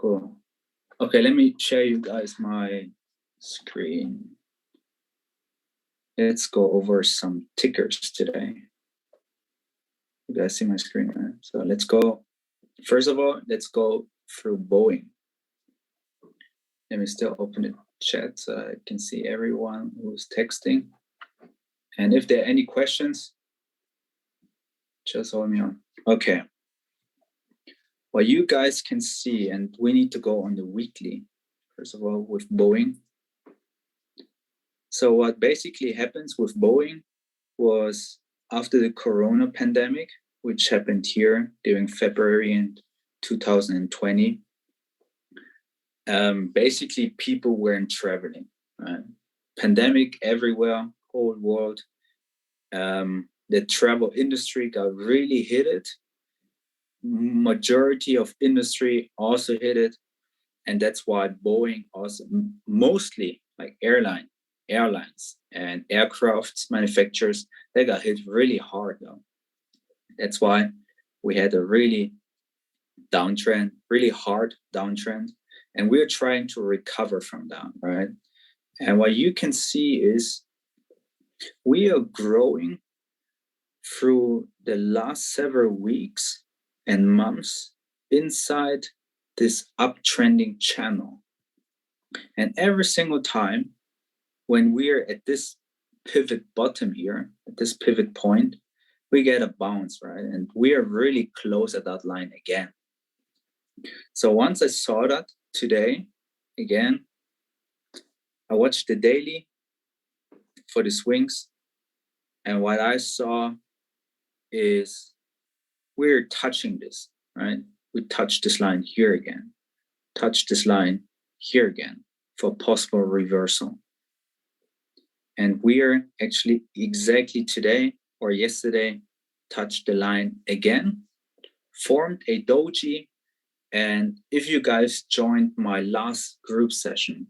Cool. Okay, let me share you guys my screen. Let's go over some tickers today. You guys see my screen, right? So let's go. First of all, let's go through Boeing. Let me still open the chat so I can see everyone who's texting. And if there are any questions, just hold me on. Okay. Well, you guys can see, and we need to go on the weekly, first of all, with Boeing. So what basically happens with Boeing was after the Corona pandemic, which happened here during February in 2020, basically people weren't traveling. Right? Pandemic everywhere, whole world. The travel industry got really hit it. Majority of industry also hit it. And that's why Boeing also, mostly like airlines and aircraft manufacturers, they got hit really hard though. That's why we had a really downtrend, really hard downtrend, and we're trying to recover from that, right? And what you can see is we are growing through the last several weeks and months inside this uptrending channel. And every single time when we're at this pivot bottom here, at this pivot point, we get a bounce, right? And we are really close at that line again. So once I saw that today, again, I watched the daily for the swings. And what I saw is we're touching this, right? We touch this line here again, touch this line here again for possible reversal. And we're actually exactly today or yesterday touched the line again, formed a doji. And if you guys joined my last group session,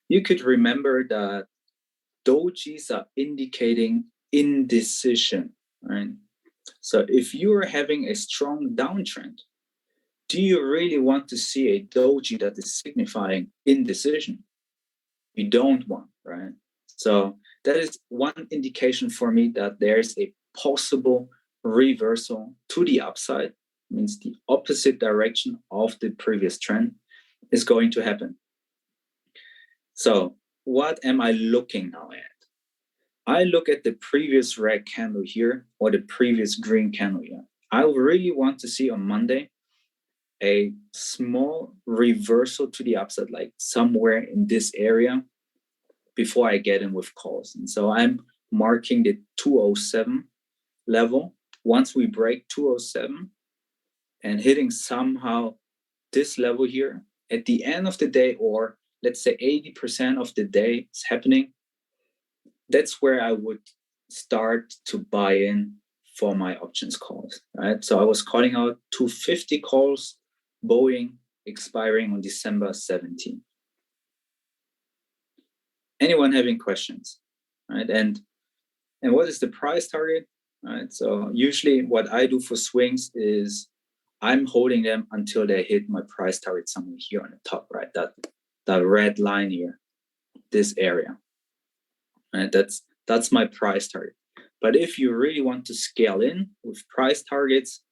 you could remember that dojis are indicating indecision, right? So if you're having a strong downtrend, do you really want to see a doji that is signifying indecision? You don't want, right? So that is one indication for me that there's a possible reversal to the upside, means the opposite direction of the previous trend is going to happen. So what am I looking now at? I look at the previous red candle here or the previous green candle here. I really want to see on Monday a small reversal to the upside, like somewhere in this area before I get in with calls. And so I'm marking the 207 level. Once we break 207 and hitting somehow this level here at the end of the day, or let's say 80% of the day is happening, that's where I would start to buy in for my options calls, right? So I was calling out 250 calls, Boeing expiring on December 17th. Anyone having questions, right? And what is the price target, right? So usually what I do for swings is I'm holding them until they hit my price target somewhere here on the top, right? That red line here, this area, right? That's my price target. But if you really want to scale in with price targets,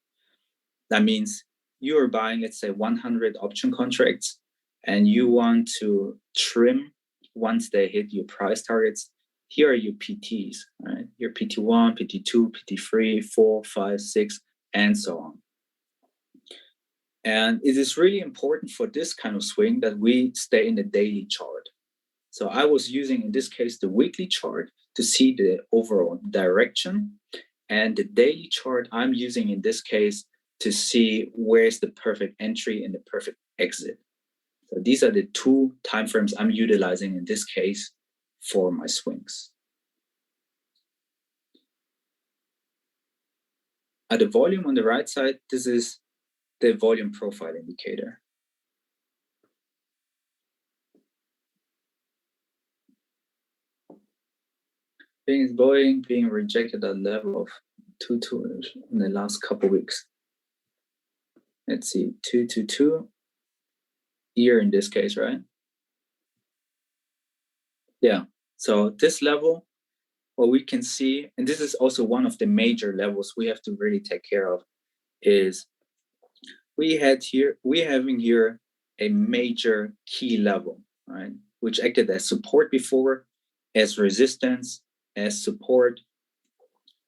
that means you're buying, let's say 100 option contracts and you want to trim once they hit your price targets. Here are your PTs, right? Your PT1, PT2, PT3, 4, 5, 6, and so on. And it is really important for this kind of swing that we stay in the daily chart. So I was using, in this case, the weekly chart to see the overall direction. And the daily chart I'm using in this case to see where's the perfect entry and the perfect exit. So these are the two timeframes I'm utilizing in this case for my swings. At the volume on the right side, this is the volume profile indicator. Boeing being rejected at level of 2.2 in the last couple weeks. Let's see, 2.22. here in this case, right? Yeah. So this level, what we can see, and this is also one of the major levels we have to really take care of, is we're having here a major key level, right? Which acted as support before, as resistance, as support.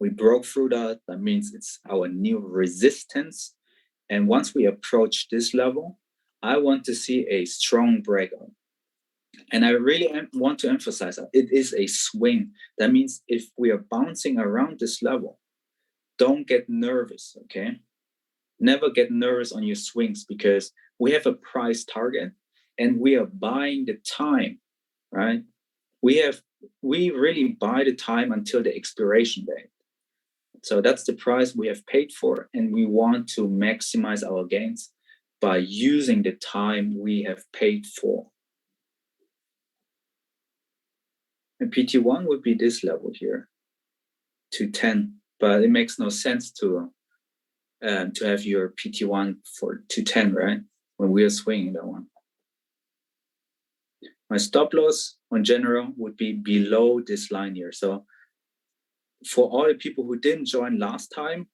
We broke through that. That means it's our new resistance. And once we approach this level, I want to see a strong breakout. And I really want to emphasize that it is a swing. That means if we are bouncing around this level, don't get nervous, okay? Never get nervous on your swings, because we have a price target and we are buying the time, right? We really buy the time until the expiration date. So that's the price we have paid for, and we want to maximize our gains by using the time we have paid for. And PT1 would be this level here, 210, but it makes no sense to have your PT1 for 210, right? When we are swinging that one. My stop loss on general would be below this line here. So for all the people who didn't join last time,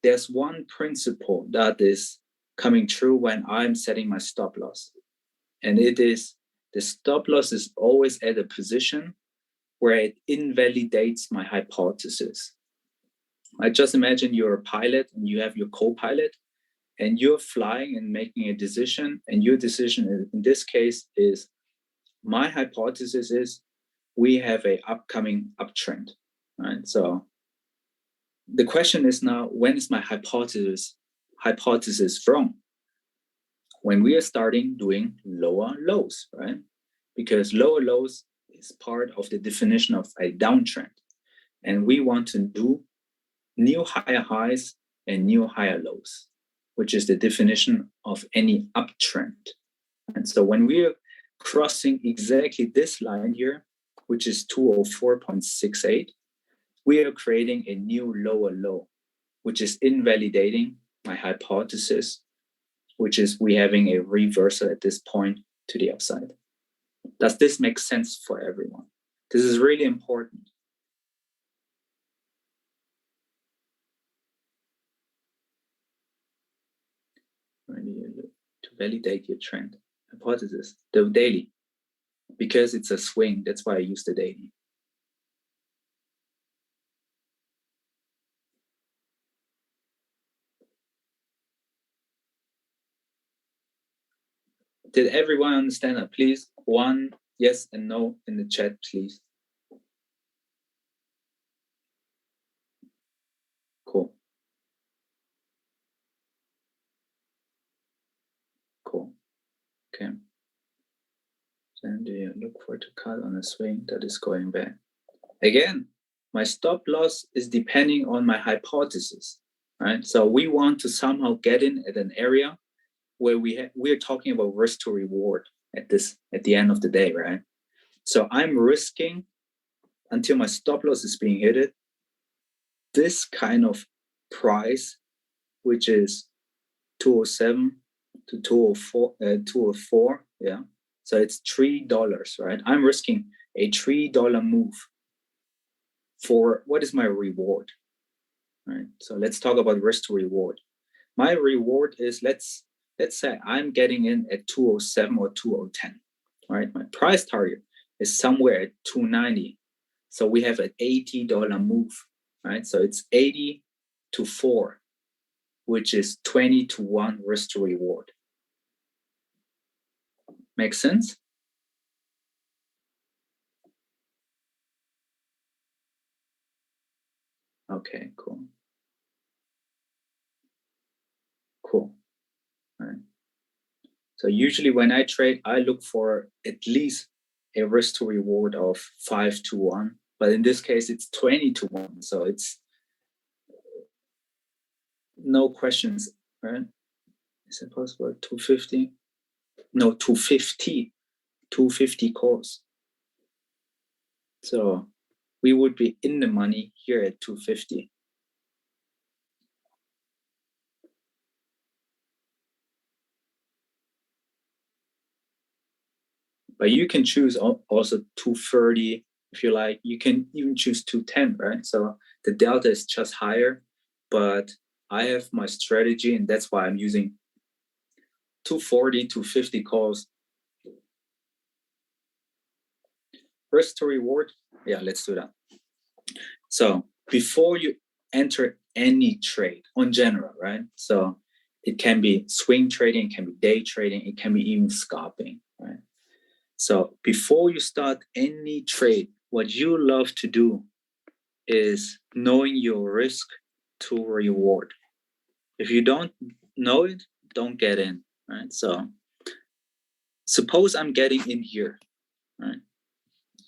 there's one principle that is coming true when I'm setting my stop loss. And it is the stop loss is always at a position where it invalidates my hypothesis. I just imagine you're a pilot and you have your co-pilot and you're flying and making a decision. And your decision in this case is, my hypothesis is we have a upcoming uptrend, right? So the question is now, when is my hypothesis wrong? When we are starting doing lower lows, right? Because lower lows is part of the definition of a downtrend. And we want to do new higher highs and new higher lows, which is the definition of any uptrend. And so when we're crossing exactly this line here, which is 204.68, we are creating a new lower low, which is invalidating my hypothesis, which is we having a reversal at this point to the upside. Does this make sense for everyone? This is really important. To validate your trend hypothesis, the daily, because it's a swing. That's why I use the daily. Did everyone understand that? Please, one yes and no in the chat, please. Cool. Cool. Okay. Then do you look for to cut on a swing that is going back? Again, my stop loss is depending on my hypothesis, right? So we want to somehow get in at an area where we're talking about risk to reward at the end of the day, right? So I'm risking until my stop loss is being hit, this kind of price, which is 207 to 204, yeah. So it's $3, right? I'm risking a $3 move for what is my reward, right? So let's talk about risk to reward. My reward is, let's say I'm getting in at 207 or 2010, right? My price target is somewhere at 290. So we have an $80 move, right? So it's 80 to 4, which is 20 to 1 risk to reward. Make sense? Okay, cool. Cool. All right. So usually when I trade, I look for at least a risk to reward of 5 to 1. But in this case, it's 20 to 1. So it's no questions, right? Is it possible? 250? No, 250. 250 calls. So we would be in the money here at 250. But you can choose also 230 if you like. You can even choose 210, right? So the delta is just higher, but I have my strategy, and that's why I'm using 240, 250 calls. Risk to reward, yeah, let's do that. So before you enter any trade on general, right? So it can be swing trading, it can be day trading, it can be even scalping, right? So before you start any trade, what you love to do is knowing your risk to reward. If you don't know it, don't get in, right? So suppose I'm getting in here, right?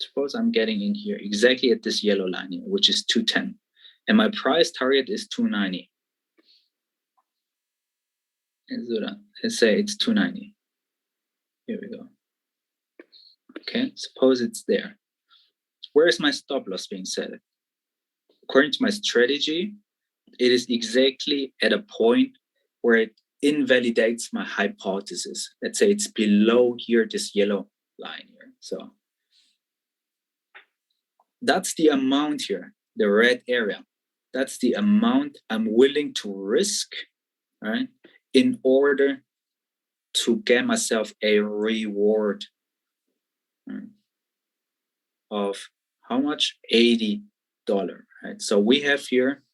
Suppose I'm getting in here exactly at this yellow line here, which is 210. And my price target is 290. Let's say it's 290. Here we go. Okay, suppose it's there. Where is my stop loss being set? According to my strategy, it is exactly at a point where it invalidates my hypothesis. Let's say it's below here, this yellow line here. So that's the amount here, the red area. That's the amount I'm willing to risk, right, in order to get myself a reward, right, of how much? $80, right? So we have here,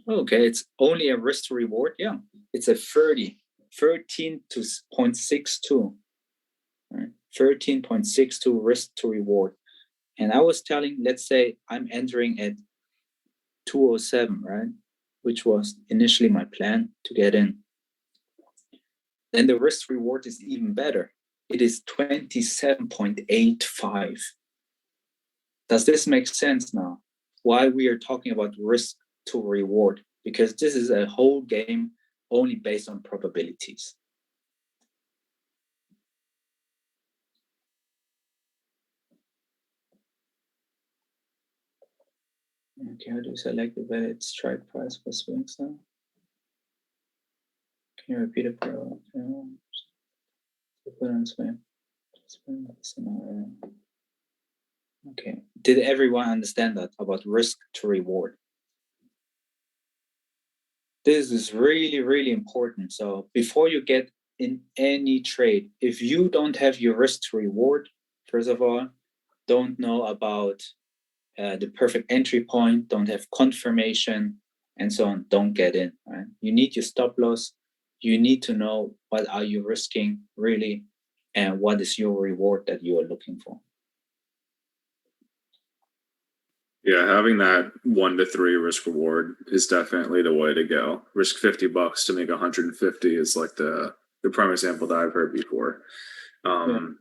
okay, it's only a risk to reward. Yeah, it's a 13.62, right? 13.62 risk to reward. And I was telling, let's say I'm entering at 207, right? Which was initially my plan to get in. Then the risk reward is even better. It is 27.85. Does this make sense now? Why we are talking about risk to reward? Because this is a whole game only based on probabilities. Okay, how do you select the valid strike price for swings now? Can you repeat it for swing? Okay. Did everyone understand that about risk to reward? This is really, really important. So before you get in any trade, if you don't have your risk to reward, first of all, don't know about the perfect entry point, don't have confirmation, and so on, don't get in, right? You need your stop loss. You need to know what are you risking really, and what is your reward that you are looking for. Yeah, having that 1 to 3 risk reward is definitely the way to go. Risk $50 to make 150 is like the prime example that I've heard before. You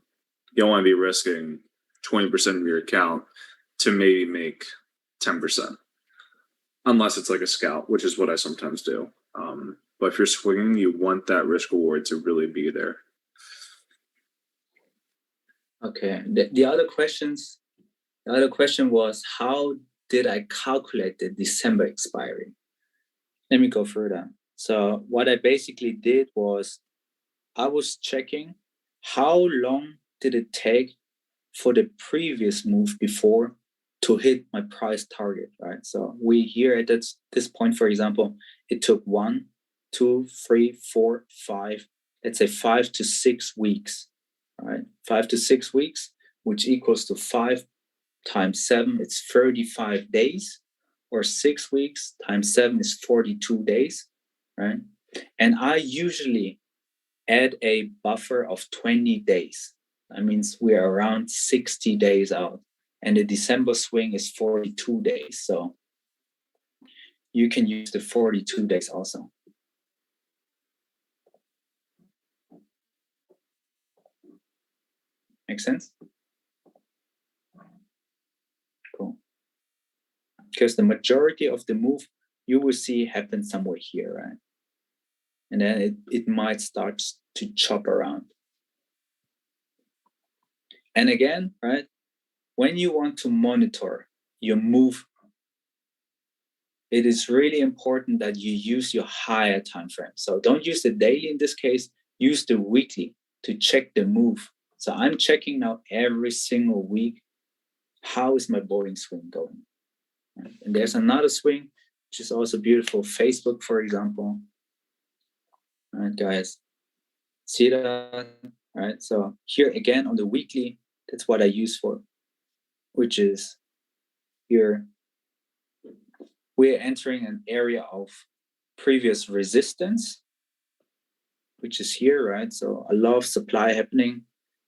don't want to be risking 20% of your account to maybe make 10%, unless it's like a scout, which is what I sometimes do. But if you're swinging, you want that risk reward to really be there. Okay. The other question was, how did I calculate the December expiry? Let me go further. So what I basically did was I was checking how long did it take for the previous move before to hit my price target, right? So we here at this point, for example, it took 1, 2, 3, 4, 5, let's say 5 to 6 weeks, right? 5 to 6 weeks, which equals to 5 times 7, it's 35 days, or 6 weeks times 7 is 42 days, right? And I usually add a buffer of 20 days. That means we are around 60 days out. And the December swing is 42 days. So you can use the 42 days also. Make sense? Cool. Because the majority of the move you will see happen somewhere here, right? And then it might start to chop around. And again, right, when you want to monitor your move, it is really important that you use your higher time frame. So don't use the daily in this case, use the weekly to check the move. So I'm checking now every single week, how is my bowling swing going? Right? And there's another swing, which is also beautiful. Facebook, for example. All right, guys, see that? All right, so here again on the weekly, that's what I use for, which is here, we're entering an area of previous resistance, which is here, right? So a lot of supply happening,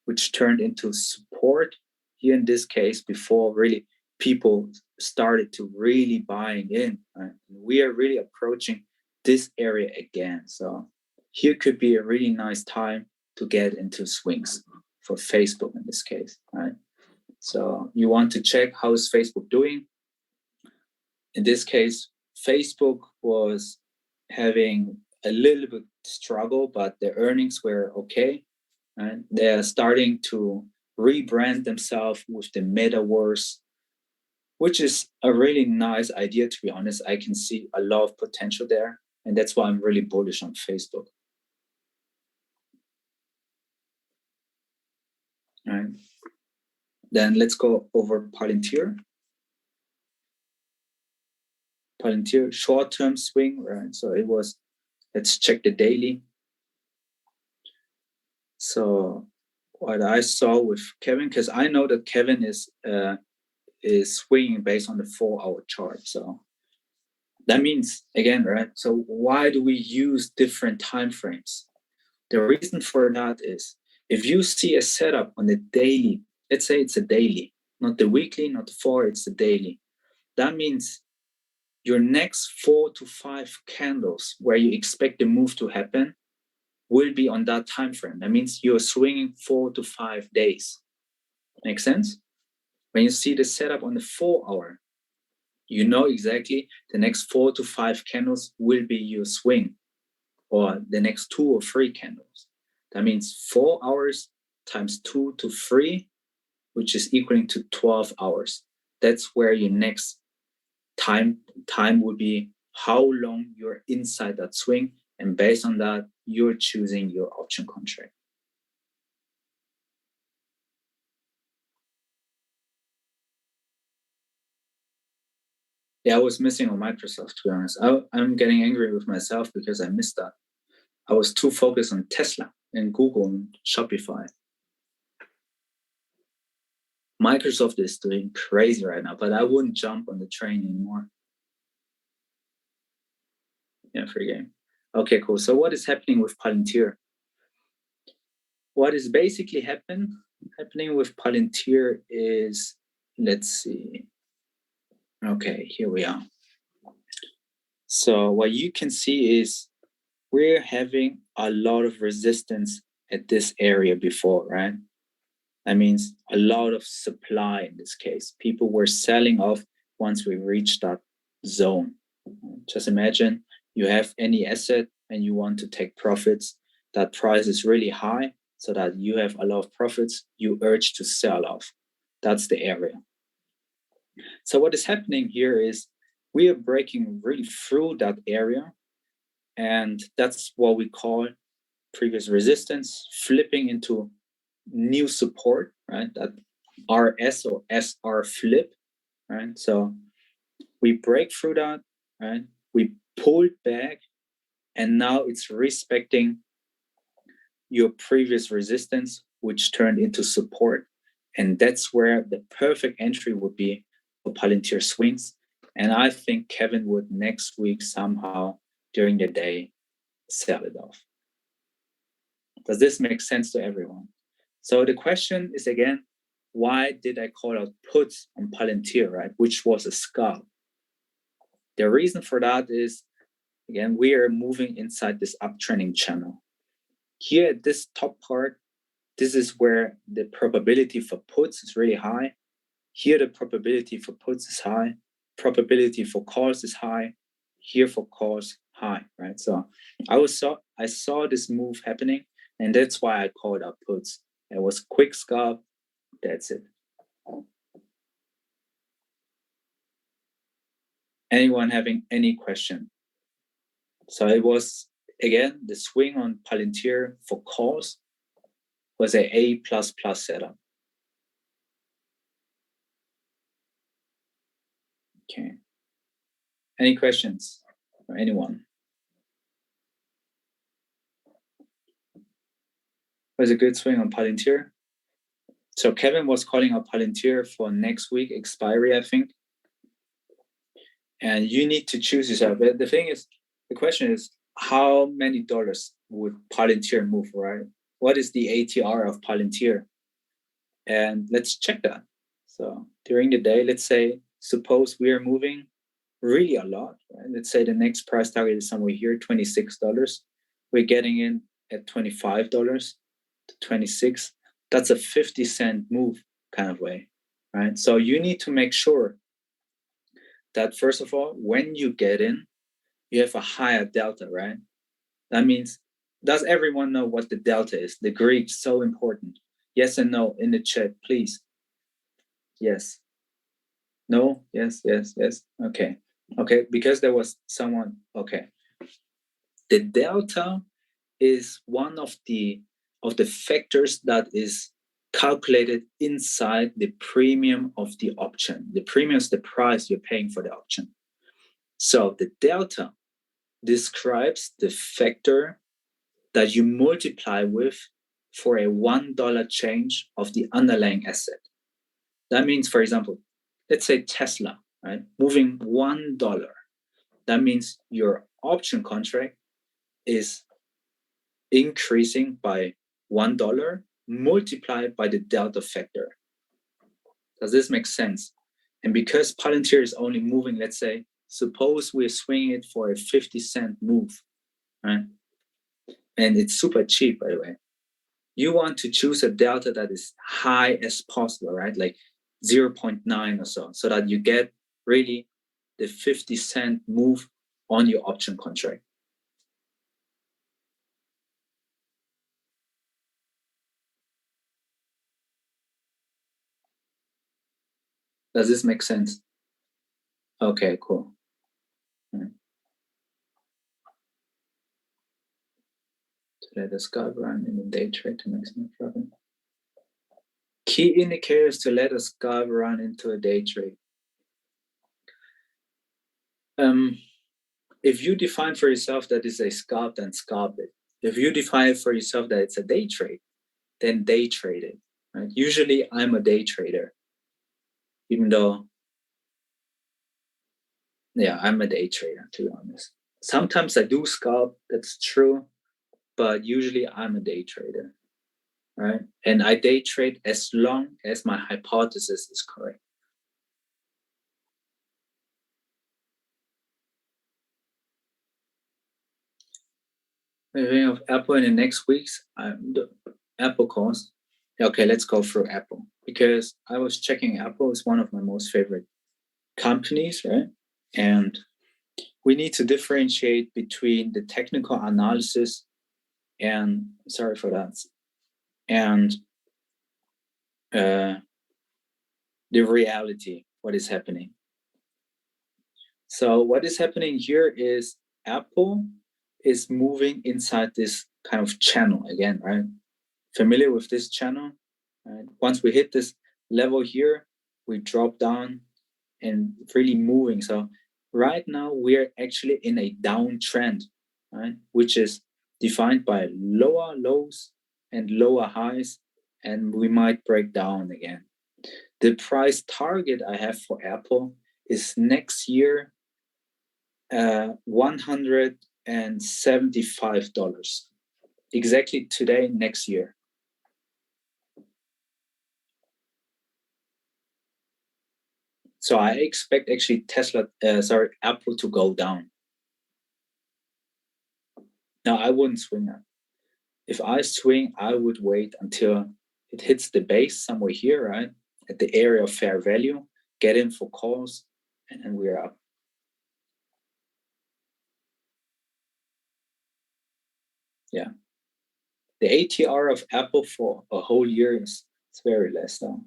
which turned into support here in this case before really people started to really buying in. Right? We are really approaching this area again. So here could be a really nice time to get into swings for Facebook in this case, right? So you want to check how is Facebook doing. In this case, Facebook was having a little bit struggle, but their earnings were okay. And they're starting to rebrand themselves with the metaverse, which is a really nice idea, to be honest. I can see a lot of potential there. And that's why I'm really bullish on Facebook. All right. Then let's go over Palantir. Palantir, short-term swing, right? So it was, let's check the daily. So what I saw with Kevin, because I know that Kevin is swinging based on the 4-hour chart. So that means again, right? So why do we use different time frames? The reason for that is if you see a setup on the daily, let's say it's a daily, not the weekly, not the 4, it's the daily. That means your next 4 to 5 candles where you expect the move to happen will be on that time frame. That means you're swinging 4 to 5 days. Make sense? When you see the setup on the 4-hour, you know exactly the next 4 to 5 candles will be your swing, or the next 2 or 3 candles. That means 4 hours times 2 to 3, which is equaling to 12 hours. That's where your next time will be how long you're inside that swing. And based on that, you're choosing your option contract. Yeah, I was missing on Microsoft, to be honest. I'm getting angry with myself because I missed that. I was too focused on Tesla and Google and Shopify. Microsoft is doing crazy right now, but I wouldn't jump on the train anymore. Yeah, free game. Okay, cool. So what is happening with Palantir? What is basically happening with Palantir is, let's see. Okay, here we are. So what you can see is we're having a lot of resistance at this area before, right? That means a lot of supply in this case. People were selling off once we reached that zone. Just imagine you have any asset and you want to take profits. That price is really high so that you have a lot of profits. You urge to sell off. That's the area. So what is happening here is we are breaking really through that area. And that's what we call previous resistance, flipping into new support, right? That RS or SR flip, right? So we break through that, right? We pulled back, and now it's respecting your previous resistance, which turned into support. And that's where the perfect entry would be for Palantir swings. And I think Kevin would next week somehow during the day sell it off. Does this make sense to everyone? So the question is again, why did I call out puts on Palantir, right? Which was a scalp. The reason for that is, again, we are moving inside this uptrending channel. Here at this top part, this is where the probability for puts is really high. Here, the probability for puts is high. Probability for calls is high. Here for calls, high, right? So I saw this move happening, and that's why I called out puts. It was quick scalp. That's it. Anyone having any question? So it was, again, the swing on Palantir for calls was a A++ setup. Okay. Any questions for anyone? Was a good swing on Palantir. So Kevin was calling out Palantir for next week expiry, I think. And you need to choose yourself. But the thing is, the question is, how many dollars would Palantir move, right? What is the ATR of Palantir? And let's check that. So during the day, let's say, suppose we are moving really a lot, right? Let's say the next price target is somewhere here, $26. We're getting in at $25 to 26. That's a 50-cent move kind of way, right? So you need to make sure that first of all, when you get in, you have a higher delta, right? That means, does everyone know what the delta is? The Greek, so important. Yes and no in the chat, please. Yes. No, yes, yes, yes. Okay. Okay, because there was someone, okay. The delta is one of the factors that is calculated inside the premium of the option. The premium is the price you're paying for the option. So the delta describes the factor that you multiply with for a $1 change of the underlying asset. That means, for example, let's say Tesla, right? Moving $1. That means your option contract is increasing by $1 multiplied by the delta factor. Does this make sense? And because Palantir is only moving, let's say, suppose we're swinging it for a 50-cent move, right? And it's super cheap, by the way. You want to choose a delta that is high as possible, right? Like 0.9 or so that you get really the 50-cent move on your option contract. Does this make sense? Okay, cool. Right. To let the scalp run in the day trade to maximum profit. Key indicators to let a scalp run into a day trade. If you define for yourself that it's a scalp, then scalp it. If you define for yourself that it's a day trade, then day trade it. Right? Usually, I'm a day trader, even though, yeah, I'm a day trader, to be honest. Sometimes I do scalp, that's true, but usually I'm a day trader, right? And I day trade as long as my hypothesis is correct. Moving of Apple in the next weeks, the Apple calls. Okay, let's go through Apple because I was checking Apple is one of my most favorite companies, right? And we need to differentiate between the technical analysis and sorry for that, and the reality, what is happening. So what is happening here is Apple is moving inside this kind of channel again, right? Familiar with this channel? Right? Once we hit this level here, we drop down and really moving. So right now we're actually in a downtrend, right? Which is defined by lower lows and lower highs, and we might break down again. The price target I have for Apple is next year $175. Exactly today, next year. So I expect actually Apple to go down. Now I wouldn't swing that. If I swing, I would wait until it hits the base somewhere here, right? At the area of fair value, get in for calls, and then we're up. Yeah. The ATR of Apple for a whole year is very less though.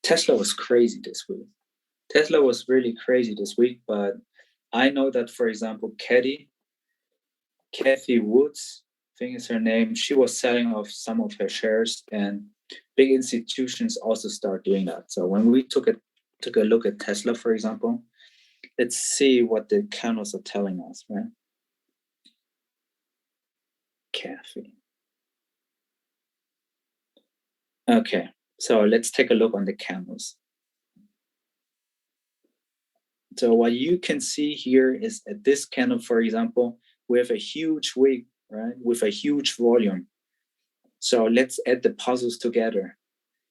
Tesla was crazy this week. Tesla was really crazy this week, but I know that, for example, Cathie Woods, think is her name. She was selling off some of her shares, and big institutions also start doing that. So when we took a look at Tesla, for example, let's see what the candles are telling us, right? Caffeine. Okay, so let's take a look on the candles. So what you can see here is at this candle, for example, we have a huge wick, right, with a huge volume. So let's add the puzzles together.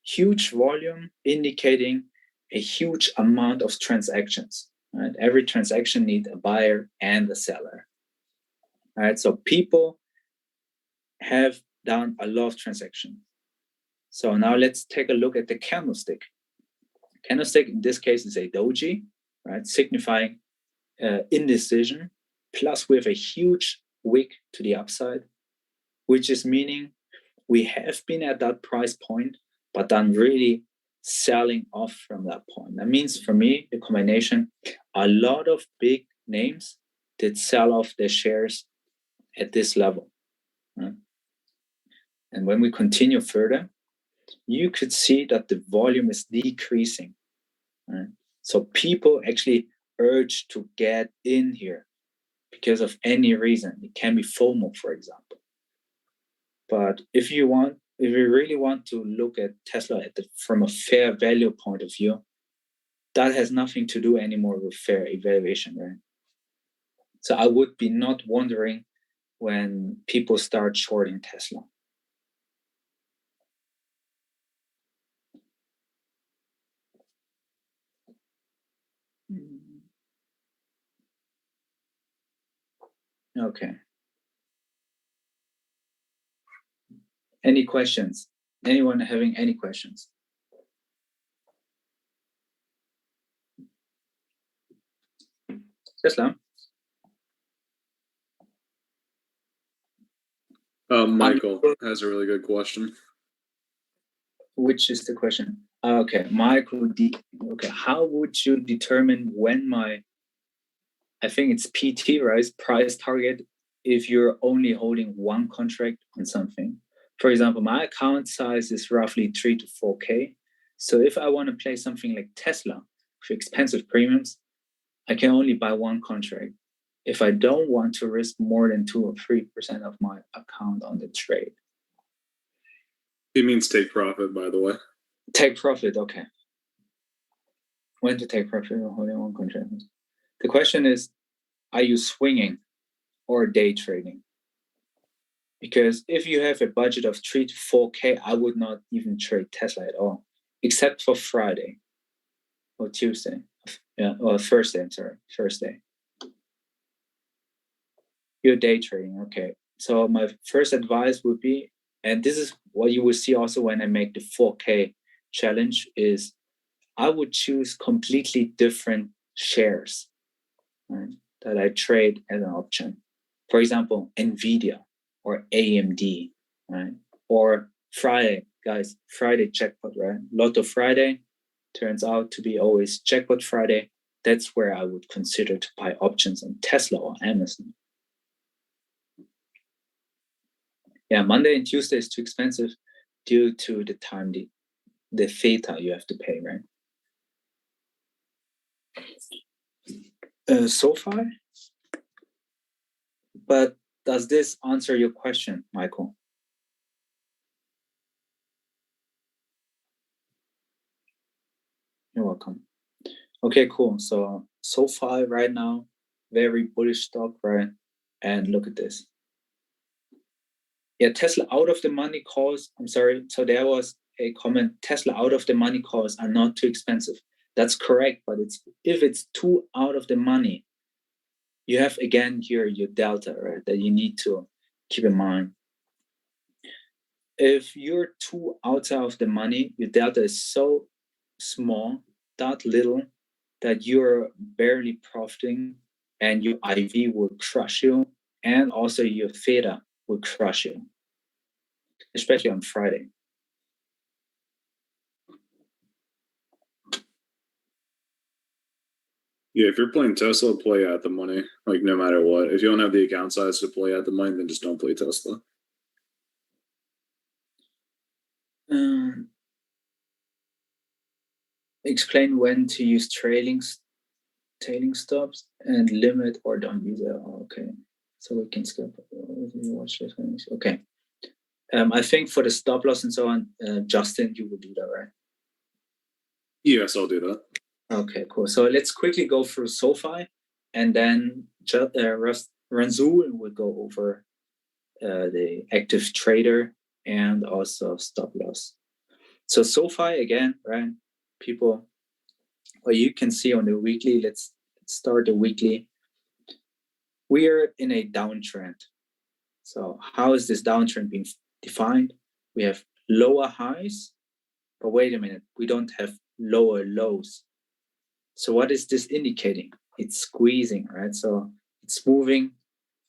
Huge volume indicating a huge amount of transactions, right? Every transaction needs a buyer and a seller, right? So people have done a lot of transactions. So now let's take a look at the candlestick. Candlestick in this case is a doji, right? Signifying indecision. Plus we have a huge wick to the upside, which is meaning we have been at that price point, but then really selling off from that point. That means for me, the combination, a lot of big names did sell off their shares at this level. Right? And when we continue further, you could see that the volume is decreasing. Right? So people actually urge to get in here because of any reason. It can be FOMO, for example. But if you really want to look at Tesla from a fair value point of view, that has nothing to do anymore with fair evaluation, right? So I would be not wondering when people start shorting Tesla. Okay. Any questions? Anyone having any questions? Tesla? Michael has a really good question. Which is the question? Okay, Michael D. Okay, how would you determine when I think it's PT, right? Price target, if you're only holding one contract on something. For example, my account size is roughly 3 to 4K. So if I want to play something like Tesla for expensive premiums, I can only buy one contract. If I don't want to risk more than 2 or 3% of my account on the trade. He means take profit, by the way. Take profit, okay. When to take profit or holding one contract? The question is, are you swinging or day trading? Because if you have a budget of 3 to 4K, I would not even trade Tesla at all, except for Friday or Tuesday. Yeah, or Thursday, I'm sorry, Thursday. You're day trading, okay. So my first advice would be, and this is what you will see also when I make the 4K challenge, is I would choose completely different shares, right, that I trade as an option. For example, NVIDIA or AMD, right? Or Friday, guys, Friday jackpot, right? Lotto Friday turns out to be always jackpot Friday. That's where I would consider to buy options on Tesla or Amazon. Yeah, Monday and Tuesday is too expensive due to the time, the theta you have to pay, right? So far, but does this answer your question, Michael? You're welcome. Okay, cool. So far right now, very bullish stock, right? And look at this. Yeah, Tesla out of the money calls. I'm sorry. So there was a comment, Tesla out of the money calls are not too expensive. That's correct, but if it's too out of the money, you have again here your delta, right? That you need to keep in mind. If you're too outside of the money, your delta is so small, that little, that you're barely profiting, and your IV will crush you, and also your theta will crush you, especially on Friday. Yeah, if you're playing Tesla, play at the money, like no matter what. If you don't have the account size to play at the money, then just don't play Tesla. Explain when to use tailing stops and limit or don't use it. Okay, so we can skip. Watch this. Okay. I think for the stop loss and so on, Justin, you will do that, right? Yes, I'll do that. Okay, cool. So let's quickly go through SoFi, and then Ranzul will go over the active trader and also stop loss. So SoFi again, right? People, well, you can see on the weekly. Let's start the weekly. We are in a downtrend. So how is this downtrend being defined? We have lower highs, but wait a minute, we don't have lower lows. So what is this indicating? It's squeezing, right? So it's moving.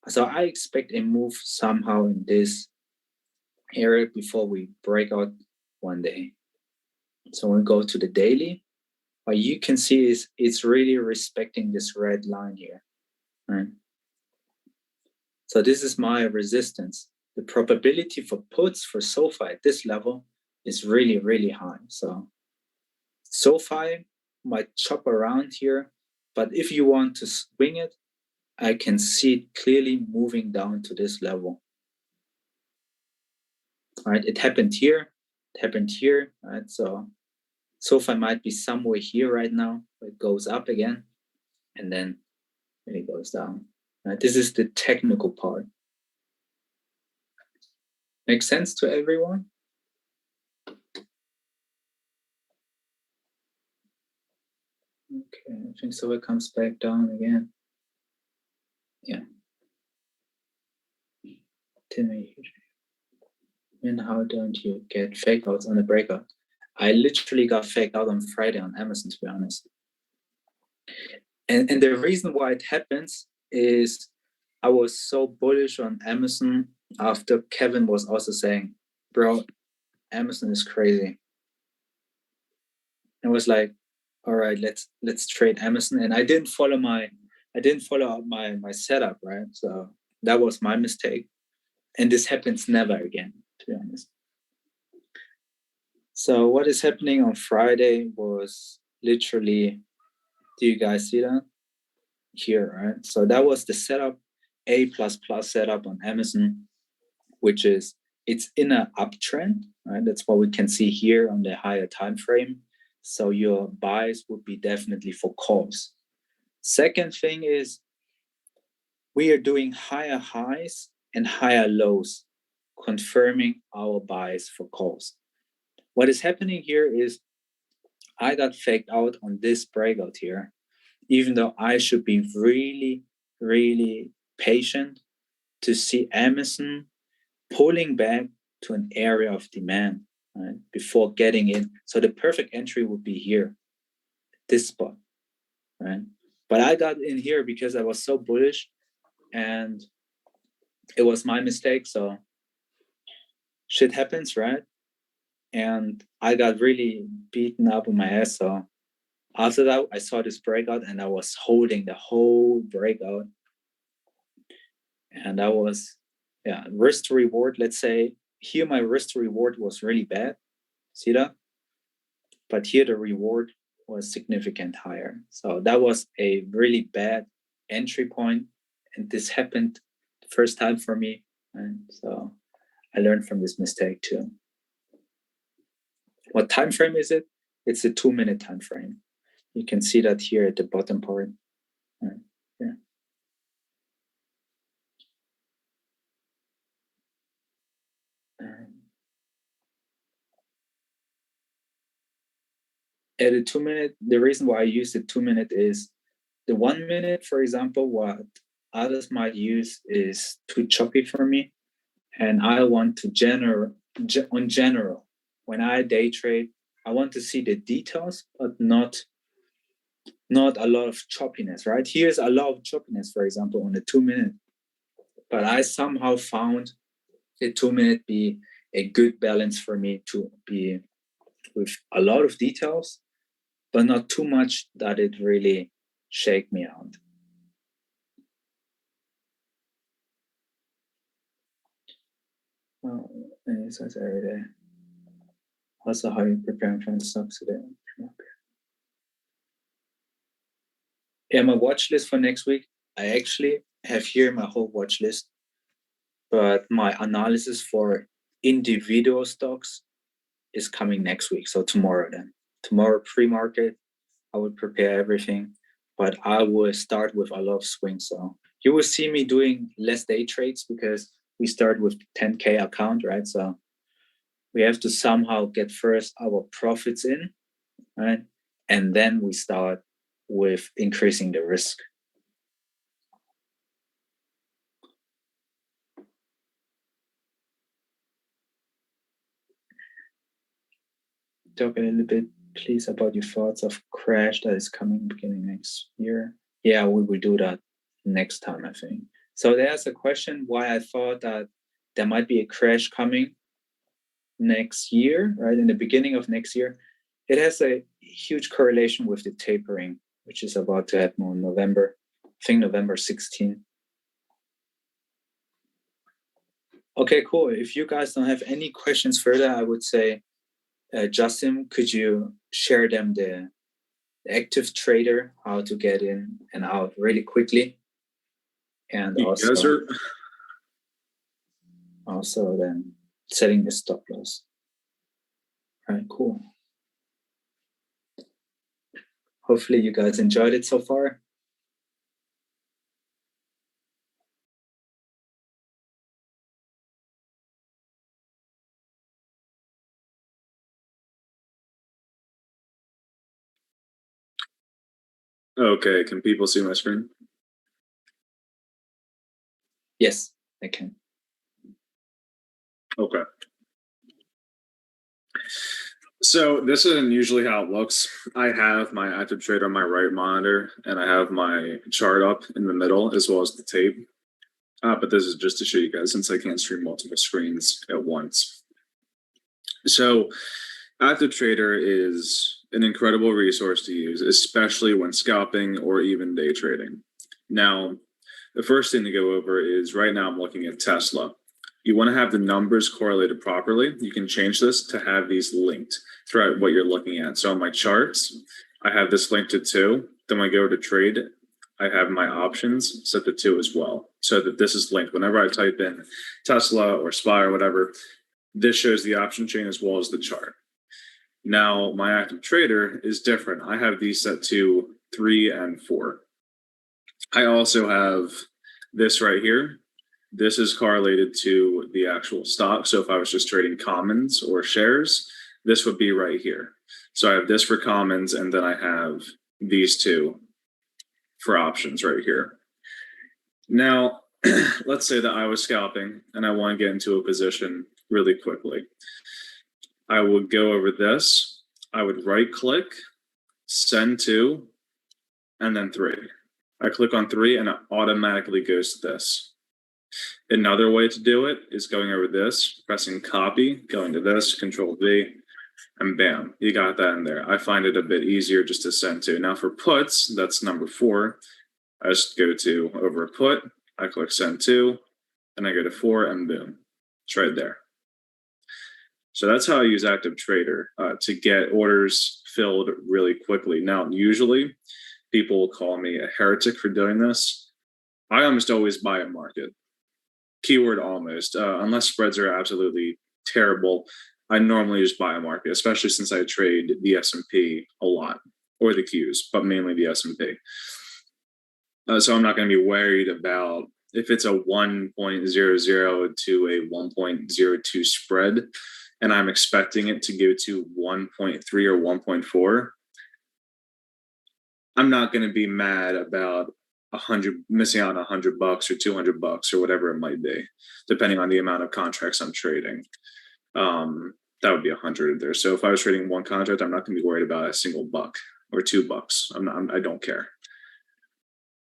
So I expect a move somehow in this area before we break out one day. So when we go to the daily, what you can see is it's really respecting this red line here, right? So this is my resistance. The probability for puts for SoFi at this level is really, really high. So SoFi might chop around here, but if you want to swing it, I can see it clearly moving down to this level. All right, it happened here, right? So SoFi might be somewhere here right now. It goes up again, and then it goes down. Right? This is the technical part. Makes sense to everyone? Okay, I think so. It comes back down again. Yeah. Timmy, and how don't you get fake outs on a breakout? I literally got faked out on Friday on Amazon, to be honest. And the reason why it happens is I was so bullish on Amazon after Kevin was also saying, bro, Amazon is crazy. And was like, all right, let's trade Amazon. And I didn't follow my setup, right? So that was my mistake. And this happens never again, to be honest. So what is happening on Friday was literally, do you guys see that? Here, right? So that was the setup, A++ setup on Amazon, which is it's in an uptrend, right? That's what we can see here on the higher time frame. So your buys would be definitely for calls. Second thing is we are doing higher highs and higher lows, confirming our buys for calls. What is happening here is I got faked out on this breakout here, even though I should be really, really patient to see Amazon pulling back to an area of demand, right, before getting in. So the perfect entry would be here, this spot, right? But I got in here because I was so bullish and it was my mistake. So shit happens, right? And I got really beaten up on my ass. So after that, I saw this breakout and I was holding the whole breakout. And that was, yeah, risk to reward. Let's say here my risk to reward was really bad. See that? But here the reward was significant higher. So that was a really bad entry point. And this happened the first time for me. And so I learned from this mistake too. What time frame is it? It's a 2-minute time frame. You can see that here at the bottom part. Yeah. At a 2-minute, the reason why I use the 2-minute is the 1 minute, for example, what others might use is too choppy for me. And I want to general, when I day trade, I want to see the details, but not a lot of choppiness, right? Here's a lot of choppiness, for example, on the 2-minute. But I somehow found the 2-minute be a good balance for me to be with a lot of details, but not too much that it really shake me out. Oh, and it says every day. Also, how you preparing for the stocks today? Yeah, my watch list for next week. I actually have here my whole watch list, but my analysis for individual stocks is coming next week. So tomorrow then. Tomorrow pre-market, I would prepare everything, but I will start with a lot of swings. So you will see me doing less day trades because we start with 10K account, right? So we have to somehow get first our profits in, right? And then we start with increasing the risk. Talk a little bit, please, about your thoughts of crash that is coming beginning next year. Yeah, we will do that next time, I think. So there's a question why I thought that there might be a crash coming next year, right? In the beginning of next year. It has a huge correlation with the tapering, which is about to happen in November. I think November 16. Okay, cool. If you guys don't have any questions further, I would say, Justin, could you share them the active trader, how to get in and out really quickly? And also then setting the stop loss. All right, cool. Hopefully you guys enjoyed it so far. Okay, can people see my screen? Yes, I can. Okay. So this isn't usually how it looks. I have my active trader on my right monitor, and I have my chart up in the middle as well as the tape. But this is just to show you guys since I can't stream multiple screens at once. So active trader is an incredible resource to use, especially when scalping or even day trading. Now, the first thing to go over is right now I'm looking at Tesla. You want to have the numbers correlated properly. You can change this to have these linked throughout what you're looking at. So on my charts, I have this linked to 2. Then when I go to trade, I have my options set to 2 as well, so that this is linked. Whenever I type in Tesla or SPY or whatever, this shows the option chain as well as the chart. Now, my active trader is different. I have these set to 3 and 4. I also have this right here. This is correlated to the actual stock. So if I was just trading commons or shares, this would be right here. So I have this for commons, and then I have these 2 for options right here. Now, let's say that I was scalping and I want to get into a position really quickly. I would go over this. I would right click, send to, and then 3. I click on 3 and it automatically goes to this. Another way to do it is going over this, pressing copy, going to this, Control V, and bam, you got that in there. I find it a bit easier just to send to. Now for puts, that's number 4. I just go to over a put, I click send to, and I go to 4, and boom, it's right there. So that's how I use Active Trader to get orders filled really quickly. Now, usually people will call me a heretic for doing this. I almost always buy a market. Keyword almost. Unless spreads are absolutely terrible, I normally just buy a market, especially since I trade the S&P a lot, or the Qs, but mainly the S&P. So I'm not going to be worried about if it's a 1.00 to a 1.02 spread, and I'm expecting it to go to 1.3 or 1.4. I'm not going to be mad about missing out on $100 or $200 or whatever it might be, depending on the amount of contracts I'm trading. That would be 100 there. So if I was trading one contract, I'm not going to be worried about a single buck or $2. I don't care.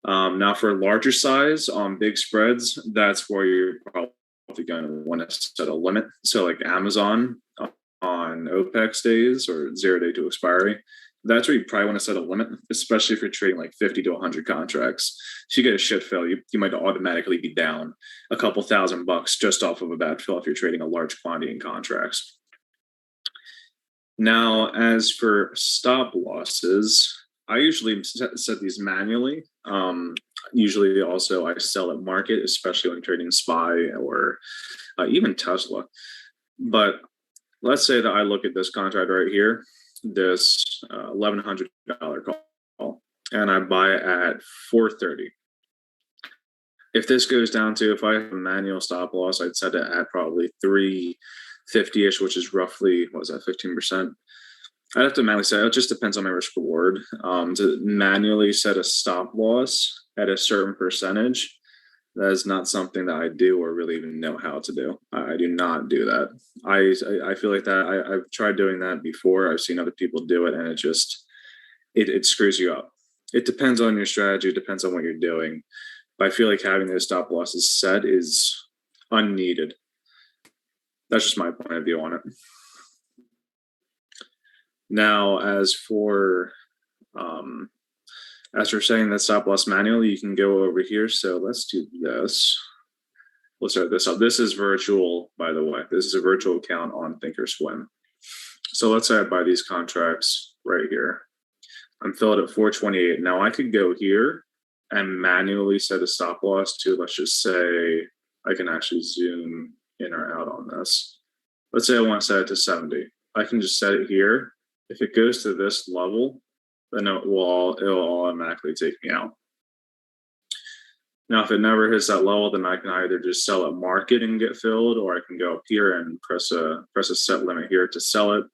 Now for larger size on big spreads, that's where you're probably going to want to set a limit. So like Amazon on OPEX days or 0 day to expiry, that's where you probably want to set a limit, especially if you're trading like 50 to 100 contracts. If you get a shit fill, you might automatically be down a couple $1,000 just off of a bad fill if you're trading a large quantity in contracts. Now, as for stop losses, I usually set these manually. Usually also I sell at market, especially when trading SPY or even Tesla. But let's say that I look at this contract right here, this $1,100 call, and I buy it at 430. If this goes down to, if I have a manual stop loss, I'd set it at probably 350-ish, which is roughly, what was that, 15%? I'd have to manually set it. It just depends on my risk reward. To manually set a stop loss at a certain percentage, that is not something that I do or really even know how to do. I do not do that. I feel like that I've tried doing that before. I've seen other people do it, and it just it screws you up. It depends on your strategy. It depends on what you're doing. But I feel like having those stop losses set is unneeded. That's just my point of view on it. Now, as for saying that stop loss manually, you can go over here. So let's do this. We'll start this up. This is virtual, by the way. This is a virtual account on Thinkorswim. So let's say I buy these contracts right here. I'm filled at 428. Now I could go here and manually set a stop loss to, let's just say, I can actually zoom in or out on this. Let's say I want to set it to 70. I can just set it here. If it goes to this level, then it'll automatically take me out. Now, if it never hits that level, then I can either just sell at market and get filled, or I can go up here and press a set limit here to sell it.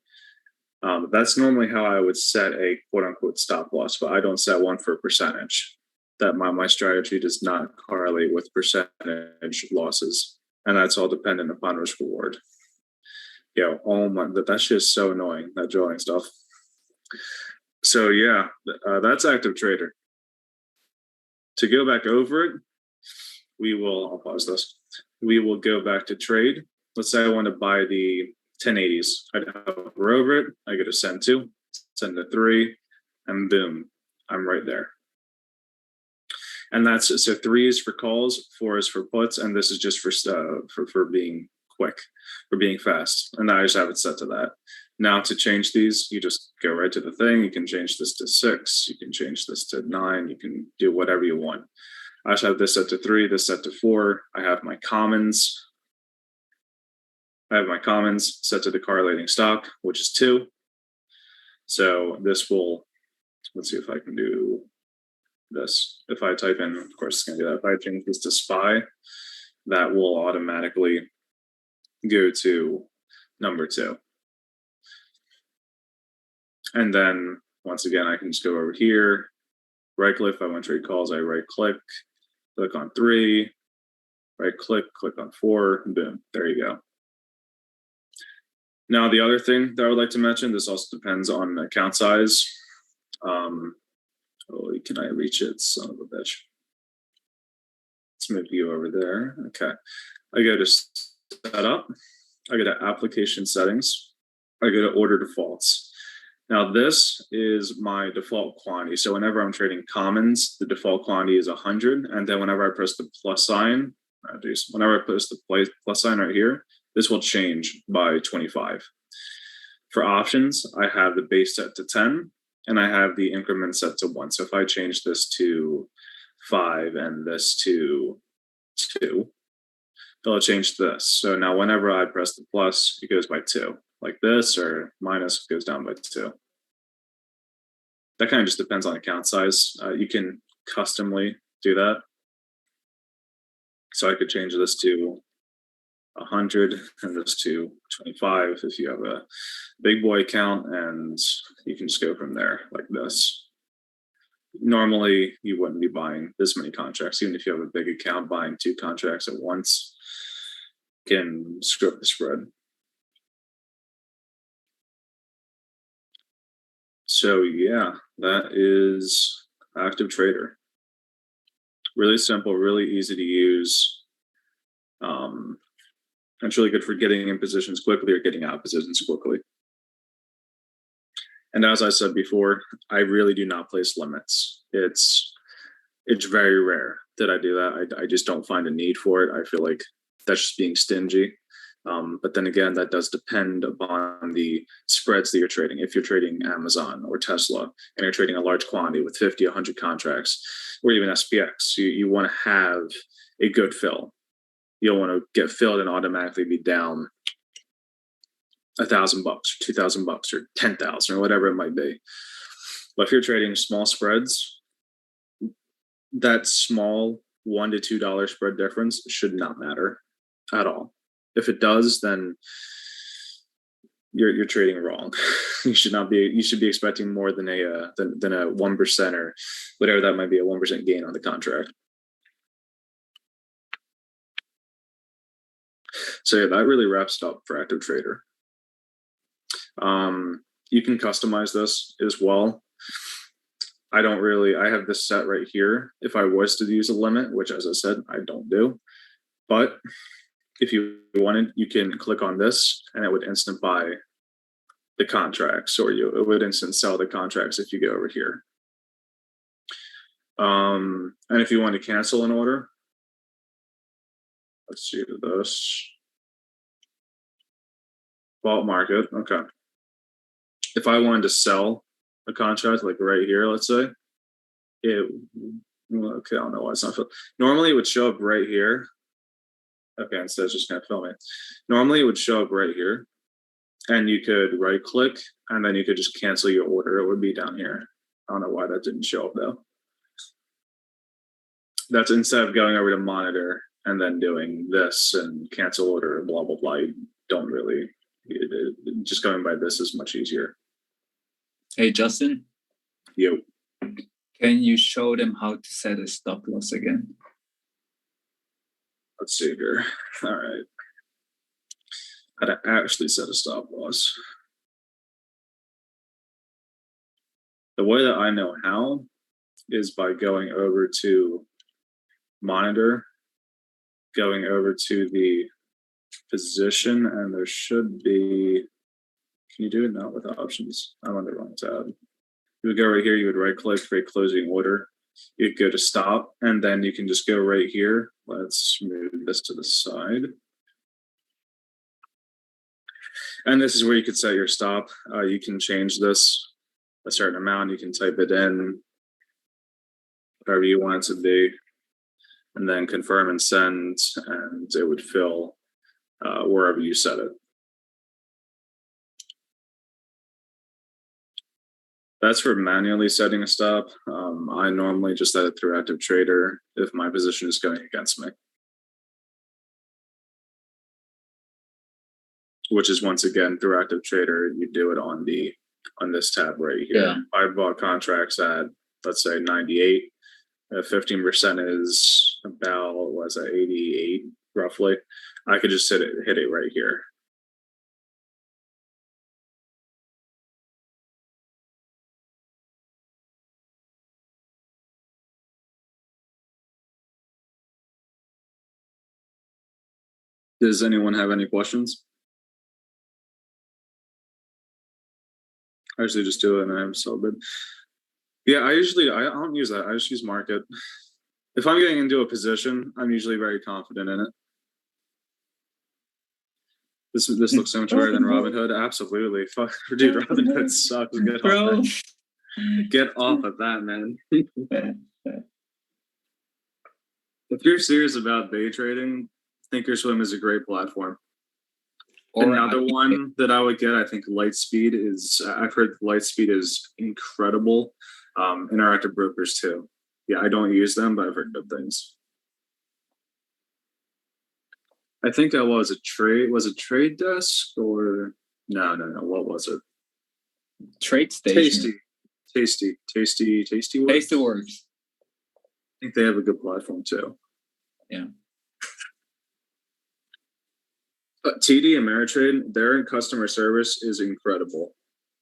That's normally how I would set a quote unquote stop loss, but I don't set one for a percentage. That my strategy does not correlate with percentage losses, and that's all dependent upon risk reward. That's just so annoying, that drawing stuff. So yeah, that's active trader. To go back over it, I'll pause this. We will go back to trade. Let's say I want to buy the 1080s. I'd hover over it. I go to send to 3, and boom, I'm right there. And that's, so 3 is for calls, 4 is for puts, and this is just for being quick, for being fast. And I just have it set to that. Now to change these, you just go right to the thing. You can change this to 6. You can change this to 9. You can do whatever you want. I just have this set to 3, this set to 4. I have my commons. Set to the correlating stock, which is 2. So this will, let's see if I can do this. If I type in, of course it's going to do that. If I change this to SPY, that will automatically go to number 2. And then once again, I can just go over here, right click. If I want to trade calls, I right click on 3, right click on 4, and boom, there you go. Now, the other thing that I would like to mention, this also depends on account size. Can I reach it? Son of a bitch. Let's move you over there. Okay. I go to setup. I go to application settings. I go to order defaults. Now, this is my default quantity. So whenever I'm trading commons, the default quantity is 100. And then whenever I press the plus sign, whenever I press the plus sign right here, this will change by 25. For options, I have the base set to 10, and I have the increment set to 1. So if I change this to 5 and this to 2, it'll change this. So now whenever I press the plus, it goes by 2. Like this, or minus goes down by 2. That kind of just depends on account size. You can customly do that. So I could change this to 100 and this to 25 if you have a big boy account, and you can just go from there like this. Normally, you wouldn't be buying this many contracts. Even if you have a big account, buying 2 contracts at once can screw up the spread. So yeah, that is active trader. Really simple, really easy to use. It's really good for getting in positions quickly or getting out of positions quickly. And as I said before, I really do not place limits. It's very rare that I do that. I just don't find a need for it. I feel like that's just being stingy. But then again, that does depend upon the spreads that you're trading. If you're trading Amazon or Tesla and you're trading a large quantity with 50, 100 contracts, or even SPX, you want to have a good fill. You don't want to get filled and automatically be down $1,000 or $2,000 or 10,000 or whatever it might be. But if you're trading small spreads, that small $1 to $2 spread difference should not matter at all. If it does, then you're trading wrong. You should be expecting more than a 1% or whatever that might be, a 1% gain on the contract. So yeah, that really wraps it up for Active Trader. You can customize this as well. I have this set right here. If I was to use a limit, which as I said, I don't do, but if you wanted, you can click on this and it would instant buy the contracts, or it would instant sell the contracts if you go over here. And if you want to cancel an order, let's see this. Vault market, okay. If I wanted to sell a contract, like right here, let's say, okay, I don't know why it's not filled. Normally it would show up right here. Okay, instead it's just gonna fill me. Normally it would show up right here, and you could right click, and then you could just cancel your order. It would be down here. I don't know why that didn't show up though. That's instead of going over to monitor and then doing this and cancel order, blah, blah, blah. You don't really, just going by this is much easier. Hey, Justin. Yo. Can you show them how to set a stop loss again? Let's see here. All right. How to actually set a stop loss. The way that I know how is by going over to monitor, going over to the position, and there should be, can you do it now with options? I'm on the wrong tab. You would go right here, you would right click, create closing order. You'd go to stop, and then you can just go right here. Let's move this to the side. And this is where you could set your stop. You can change this a certain amount. You can type it in, whatever you want it to be, and then confirm and send, and it would fill wherever you set it. That's for manually setting a stop. I normally just set it through Active Trader if my position is going against me. Which is, once again, through Active Trader, you do it on this tab right here. Yeah. I bought contracts at, let's say, 98. 15% is about, what's that, 88 roughly. I could just hit it right here. Does anyone have any questions? I usually just do it and I'm so good. Yeah, I don't use that. I just use market. If I'm getting into a position, I'm usually very confident in it. This looks so much better than Robinhood. Absolutely. Fuck, dude, Robinhood sucks. Get off of that, man. If you're serious about day trading, Thinkorswim is a great platform. Another one that I would get, I think Lightspeed is, I've heard Lightspeed is incredible. Interactive brokers too. Yeah, I don't use them, but I've heard good things. I think that was a Trade Desk or no. What was it? Trade Station. Tasty Works. Tasty Works. I think they have a good platform too. Yeah. TD Ameritrade, their customer service is incredible.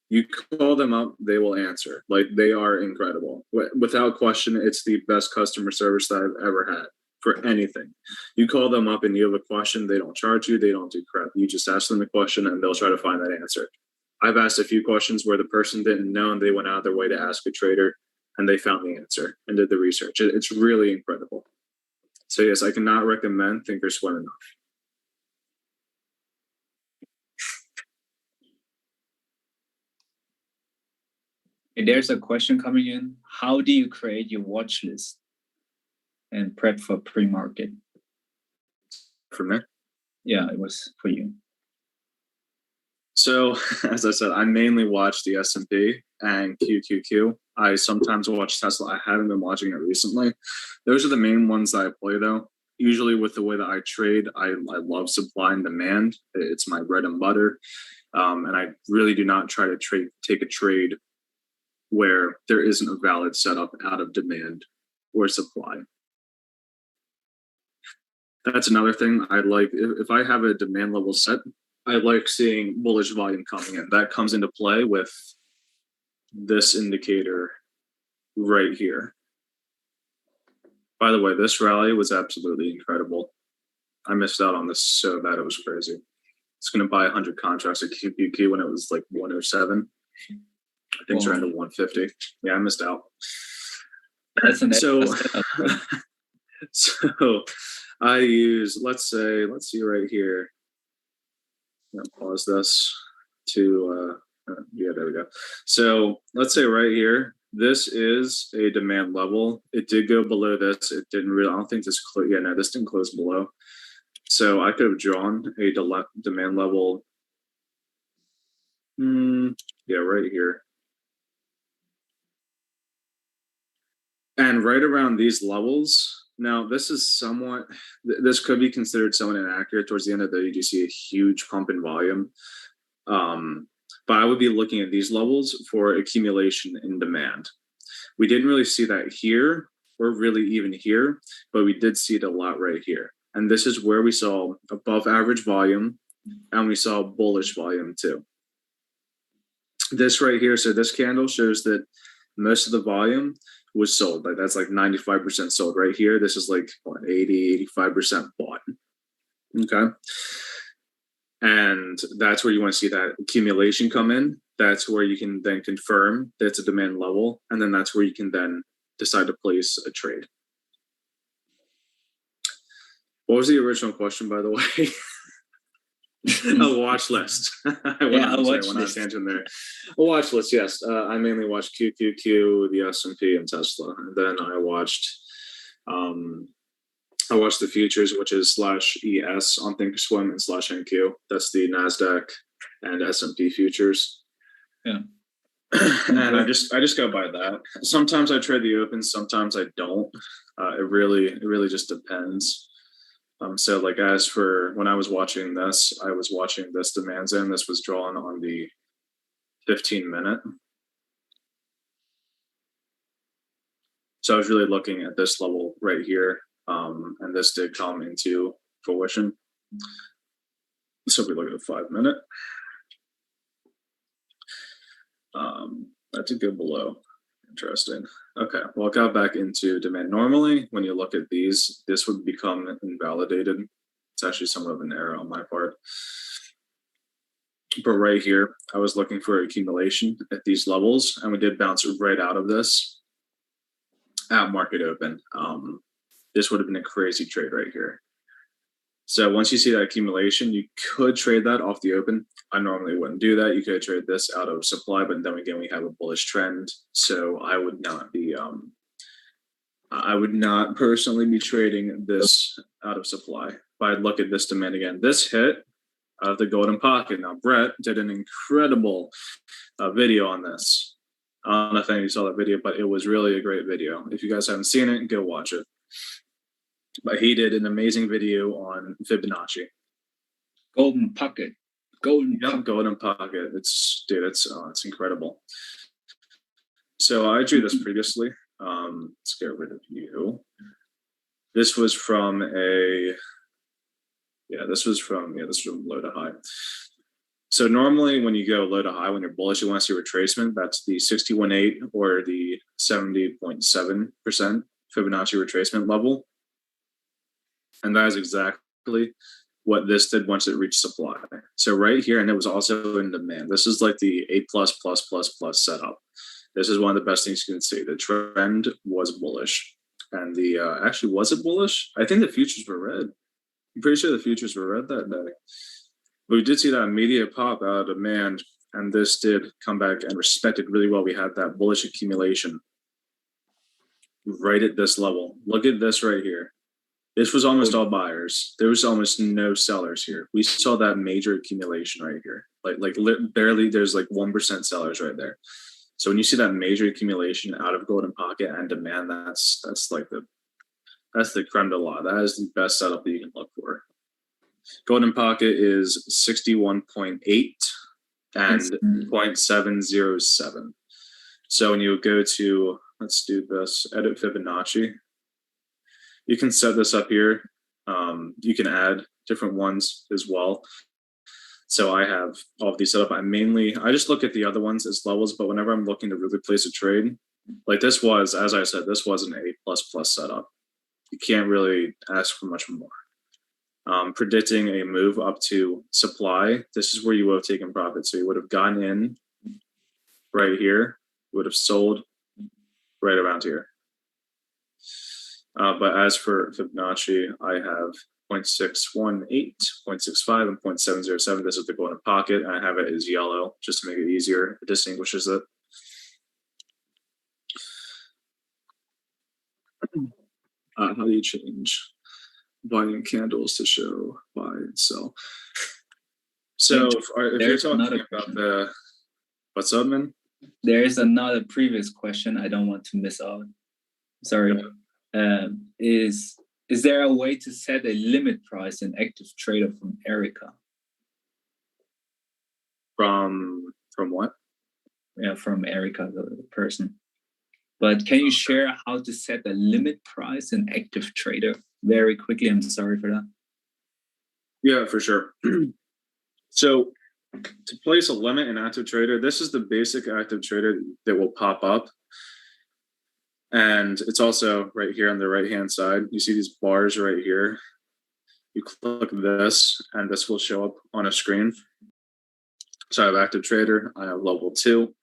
You call them up, they will answer. Like, they are incredible. Without question, it's the best customer service that I've ever had for anything. You call them up and you have a question, they don't charge you, they don't do crap. You just ask them the question and they'll try to find that answer. I've asked a few questions where the person didn't know and they went out of their way to ask a trader and they found the answer and did the research. It's really incredible. So yes, I cannot recommend Thinkorswim enough. And there's a question coming in. How do you create your watch list and prep for pre-market? For me? Yeah, it was for you. So, as I said, I mainly watch the S&P and QQQ. I sometimes watch Tesla. I haven't been watching it recently. Those are the main ones that I play, though. Usually with the way that I trade, I love supply and demand. It's my bread and butter. And I really do not try to take a trade where there isn't a valid setup out of demand or supply. That's another thing I like. If I have a demand level set, I like seeing bullish volume coming in. That comes into play with this indicator right here. By the way, this rally was absolutely incredible. I missed out on this so bad, it was crazy. It's going to buy 100 contracts at QQQ when it was like 107. I think it's around to 150. Yeah, I missed out. So I use, let's see right here. I'm gonna pause this to, yeah, there we go. So let's say right here, this is a demand level. It did go below this. It didn't really, I don't think this, yeah, no, this didn't close below. So I could have drawn a demand level. Yeah, right here. And right around these levels, now this is somewhat, this could be considered somewhat inaccurate. Towards the end of the day, you see a huge pump in volume. But I would be looking at these levels for accumulation in demand. We didn't really see that here or really even here, but we did see it a lot right here. And this is where we saw above average volume and we saw bullish volume too. This right here, so this candle shows that most of the volume was sold. Like that's like 95% sold right here. This is like what, 80, 85% bought. Okay. And that's where you want to see that accumulation come in. That's where you can then confirm that it's a demand level. And then that's where you can then decide to place a trade. What was the original question, by the way? A watch list. I went on a tangent there. A watch list, yes. I mainly watched QQQ, the S&P, and Tesla. And then I watched the futures, which is /ES on Thinkorswim and /NQ. That's the NASDAQ and S&P futures. Yeah. And I just go by that. Sometimes I trade the open, sometimes I don't. It really just depends. So like as for when I was watching this, I was watching this demand zone. This was drawn on the 15-minute. So I was really looking at this level right here. And this did come into fruition. So if we look at the 5-minute, that did go below. Interesting. Okay, well, I got back into demand. Normally, when you look at these, this would become invalidated. It's actually somewhat of an error on my part. But right here, I was looking for accumulation at these levels, and we did bounce right out of this at market open. This would have been a crazy trade right here. So once you see that accumulation, you could trade that off the open. I normally wouldn't do that. You could trade this out of supply, but then again, we have a bullish trend. So I would not be, I would not personally be trading this out of supply. But I'd look at this demand again. This hit out of the golden pocket. Now, Brett did an incredible video on this. I don't know if any of you saw that video, but it was really a great video. If you guys haven't seen it, go watch it. But he did an amazing video on Fibonacci. Golden pocket. Golden pocket. It's incredible. So I drew this previously. Let's get rid of you. This was from this was from low to high. So normally when you go low to high, when you're bullish, you want to see retracement. That's the 61.8 or the 70.7% Fibonacci retracement level. And that is exactly what this did once it reached supply. So right here, and it was also in demand. This is like the A++++ setup. This is one of the best things you can see. The trend was bullish. And the, actually, was it bullish? I think the futures were red. I'm pretty sure the futures were red that day. But we did see that immediate pop out of demand. and this did come back and respected really well. We had that bullish accumulation right at this level. Look at this right here. This was almost all buyers. There was almost no sellers here. We saw that major accumulation right here. Barely, there's like 1% sellers right there. So when you see that major accumulation out of golden pocket and demand, that's the creme de la. That is the best setup that you can look for. Golden pocket is 61.8 and 0.707. So when you go to, let's do this, edit Fibonacci, you can set this up here. You can add different ones as well. So I have all of these set up. I just look at the other ones as levels, but whenever I'm looking to really place a trade, like this was, as I said, this was an A++ setup. You can't really ask for much more. Predicting a move up to supply, this is where you would have taken profit. So you would have gone in right here, you would have sold right around here. But as for Fibonacci, I have 0.618, 0.65, and 0.707. This is the golden pocket. I have it as yellow just to make it easier. It distinguishes it. How do you change buying candles to show buy and sell? So if you're talking about the, what's up, man? There is another previous question I don't want to miss out. Sorry. Is there a way to set a limit price in active trader from Erica? From what? Yeah, from Erica, the person. But can you share how to set a limit price in active trader very quickly? I'm sorry for that. Yeah, for sure. So to place a limit in active trader, this is the basic active trader that will pop up. And it's also right here on the right-hand side. You see these bars right here. You click this, and this will show up on a screen. So I have active trader. I have level 2.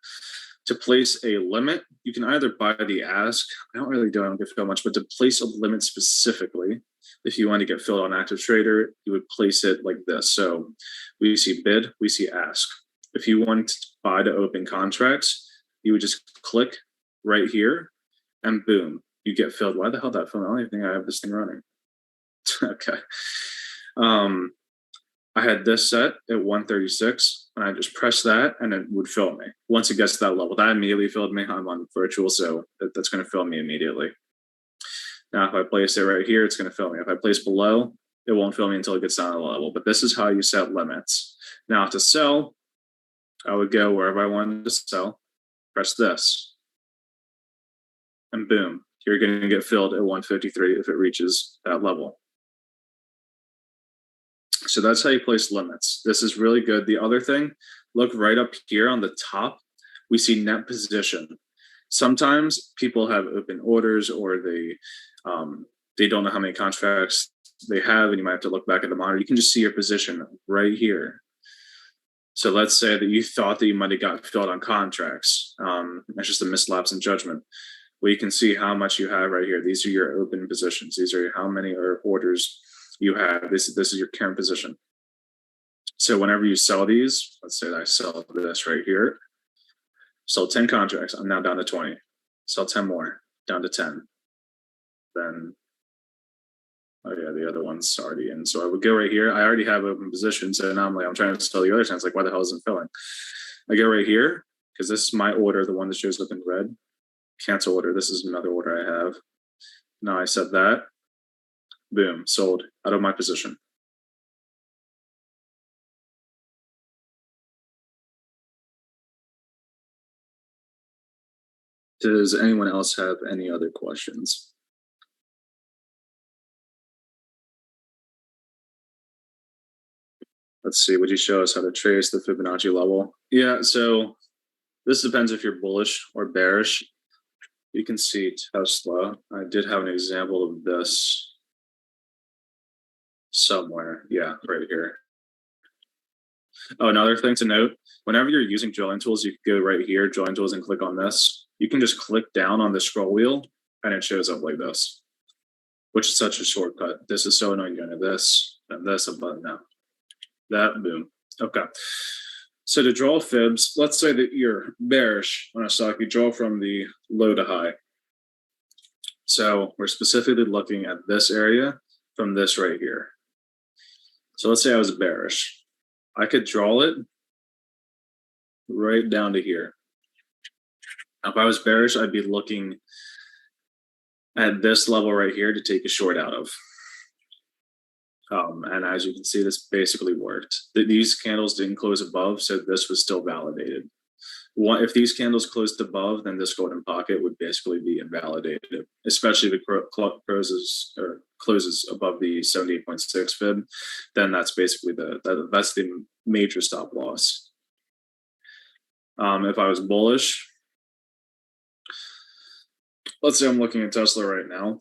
To place a limit, you can either buy the ask. I don't get filled much, but to place a limit specifically, if you want to get filled on active trader, you would place it like this. So we see bid, we see ask. If you want to buy to open contracts, you would just click right here, and boom, you get filled. Why the hell that phone? I don't even think I have this thing running. Okay. I had this set at 136, and I just pressed that, and it would fill me. Once it gets to that level, that immediately filled me. I'm on virtual, so that's going to fill me immediately. Now, if I place it right here, it's going to fill me. If I place below, it won't fill me until it gets down to the level. But this is how you set limits. Now, to sell, I would go wherever I wanted to sell, press this, and boom, you're going to get filled at 153 if it reaches that level. So that's how you place limits. This is really good. The other thing, look right up here on the top, we see net position. Sometimes people have open orders, or they don't know how many contracts they have, and you might have to look back at the monitor. You can just see your position right here. So let's say that you thought that you might have got filled on contracts. That's just a mislapse in judgment. Well, you can see how much you have right here. These are your open positions. These are how many orders you have. This is your current position. So whenever you sell these, let's say that I sell this right here, sell 10 contracts, I'm now down to 20. Sell 10 more, down to 10. Then, oh yeah, the other one's already in. So I would go right here. I already have open positions, so now I'm trying to sell the other 10. It's like, why the hell isn't filling? I go right here, because this is my order, the one that shows up in red. Cancel order. This is another order I have. Now I set that. Boom, sold out of my position. Does anyone else have any other questions? Let's see, would you show us how to trace the Fibonacci level? Yeah, so this depends if you're bullish or bearish. You can see Tesla. I did have an example of this somewhere. Yeah, right here. Oh, another thing to note, whenever you're using drilling tools, you can go right here, drilling tools, and click on this. You can just click down on the scroll wheel, and it shows up like this, which is such a shortcut. This is so annoying. Going to this, and this, a button now. That, boom. Okay. So to draw fibs, let's say that you're bearish on a stock, you draw from the low to high. So we're specifically looking at this area from this right here. So let's say I was bearish. I could draw it right down to here. If I was bearish, I'd be looking at this level right here to take a short out of. And as you can see, this basically worked. These candles didn't close above, so this was still validated. If these candles closed above, then this golden pocket would basically be invalidated, especially if it closes above the 78.6 fib. Then that's basically that's the major stop loss. If I was bullish, let's say I'm looking at Tesla right now.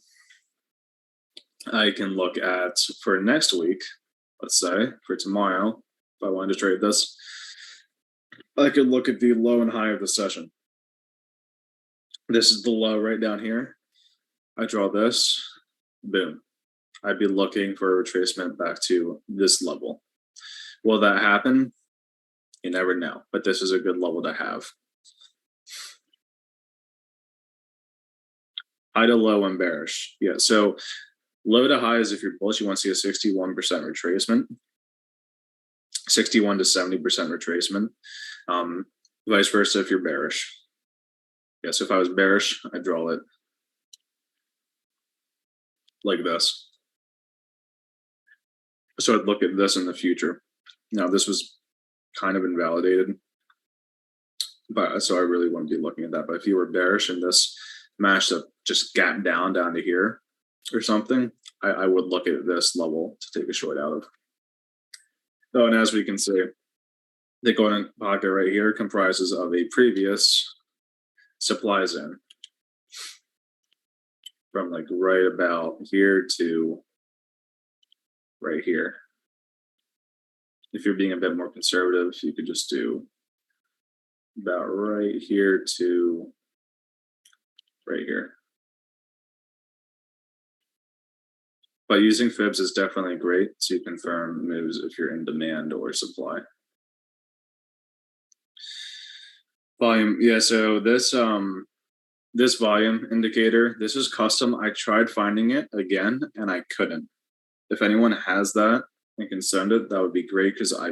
I can look at, for next week, let's say, for tomorrow, if I wanted to trade this, I could look at the low and high of the session. This is the low right down here. I draw this, boom. I'd be looking for a retracement back to this level. Will that happen? You never know, but this is a good level to have. High to low and bearish. Yeah, so low to high is if you're bullish, you want to see a 61% retracement, 61 to 70% retracement. Vice versa if you're bearish. Yeah, so if I was bearish, I'd draw it like this. So I'd look at this in the future. Now, this was kind of invalidated, but so I really wouldn't be looking at that. But if you were bearish and this matched up, just gap down to here or something, I would look at this level to take a short out of. Oh, and as we can see, the golden pocket right here comprises of a previous supply zone from like right about here to right here. If you're being a bit more conservative, you could just do about right here to right here. But using fibs is definitely great to confirm moves if you're in demand or supply. Volume, yeah, so this this volume indicator, this is custom. I tried finding it again and I couldn't. If anyone has that and can send it, that would be great because I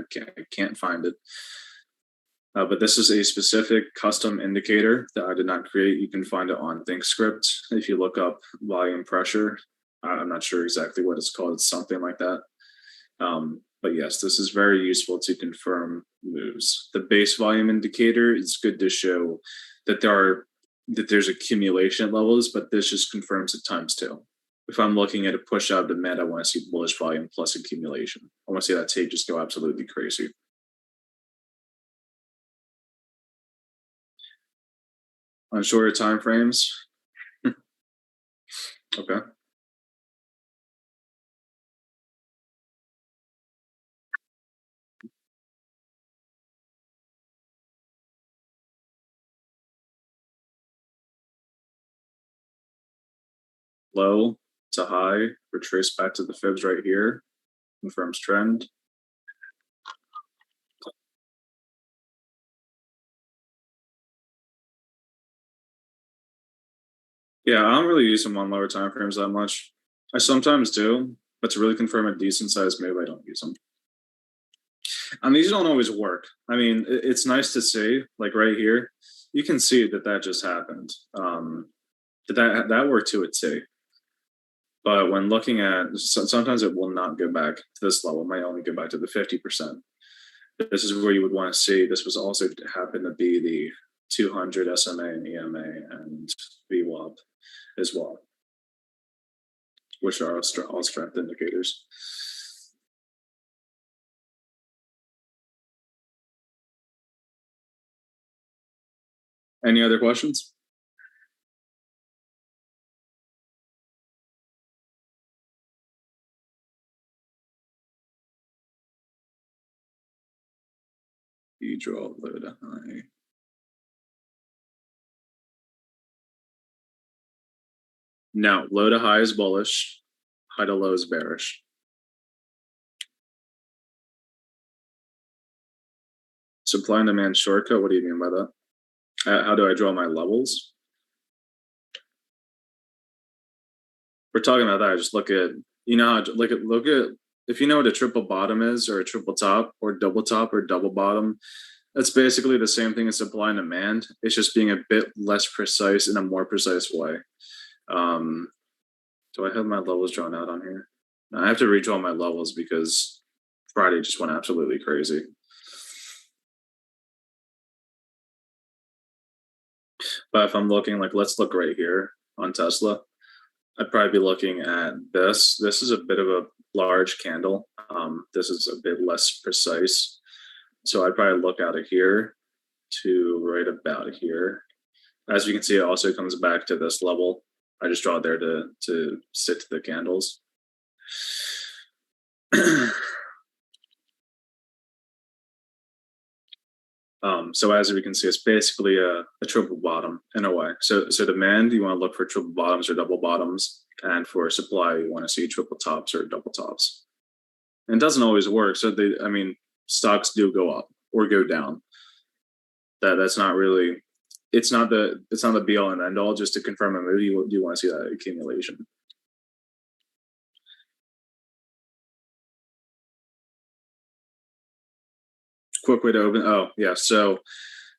can't find it. But this is a specific custom indicator that I did not create. You can find it on ThinkScript. If you look up volume pressure, I'm not sure exactly what it's called. It's something like that. But yes, this is very useful to confirm moves. The base volume indicator is good to show that there's accumulation levels, but this just confirms it times 2. If I'm looking at a push out demand, I want to see bullish volume plus accumulation. I want to see that tape just go absolutely crazy. On shorter time frames, okay. Low to high, retrace back to the fibs right here, confirms trend. Yeah, I don't really use them on lower time frames that much. I sometimes do, but to really confirm a decent sized move, I don't use them. And these don't always work. I mean, it's nice to see, like right here, you can see that just happened. That worked to a T. But when looking at, sometimes it will not go back to this level. It might only go back to the 50%. This is where you would want to see. This was also happened to be the 200 SMA and EMA and VWAP as well, which are all strength indicators. Any other questions? You draw low to high. No, low to high is bullish, high to low is bearish. Supply and demand shortcut. What do you mean by that? How do I draw my levels? We're talking about that. Just look at, look at if you know what a triple bottom is, or a triple top, or double bottom. That's basically the same thing as supply and demand. It's just being a bit less precise in a more precise way. Do I have my levels drawn out on here? I have to redraw my levels because Friday just went absolutely crazy. But if I'm looking, like, let's look right here on Tesla. I'd probably be looking at this. This is a bit of a large candle. This is a bit less precise. So I'd probably look out of here to right about here. As you can see, it also comes back to this level. I just draw it there to sit to the candles. So as we can see, it's basically a triple bottom in a way. So demand, you want to look for triple bottoms or double bottoms, and for supply, you want to see triple tops or double tops. And it doesn't always work. So stocks do go up or go down. That's not really, it's not the be all and end all. Just to confirm a move, you do want to see that accumulation. Quick way to open. Oh yeah, so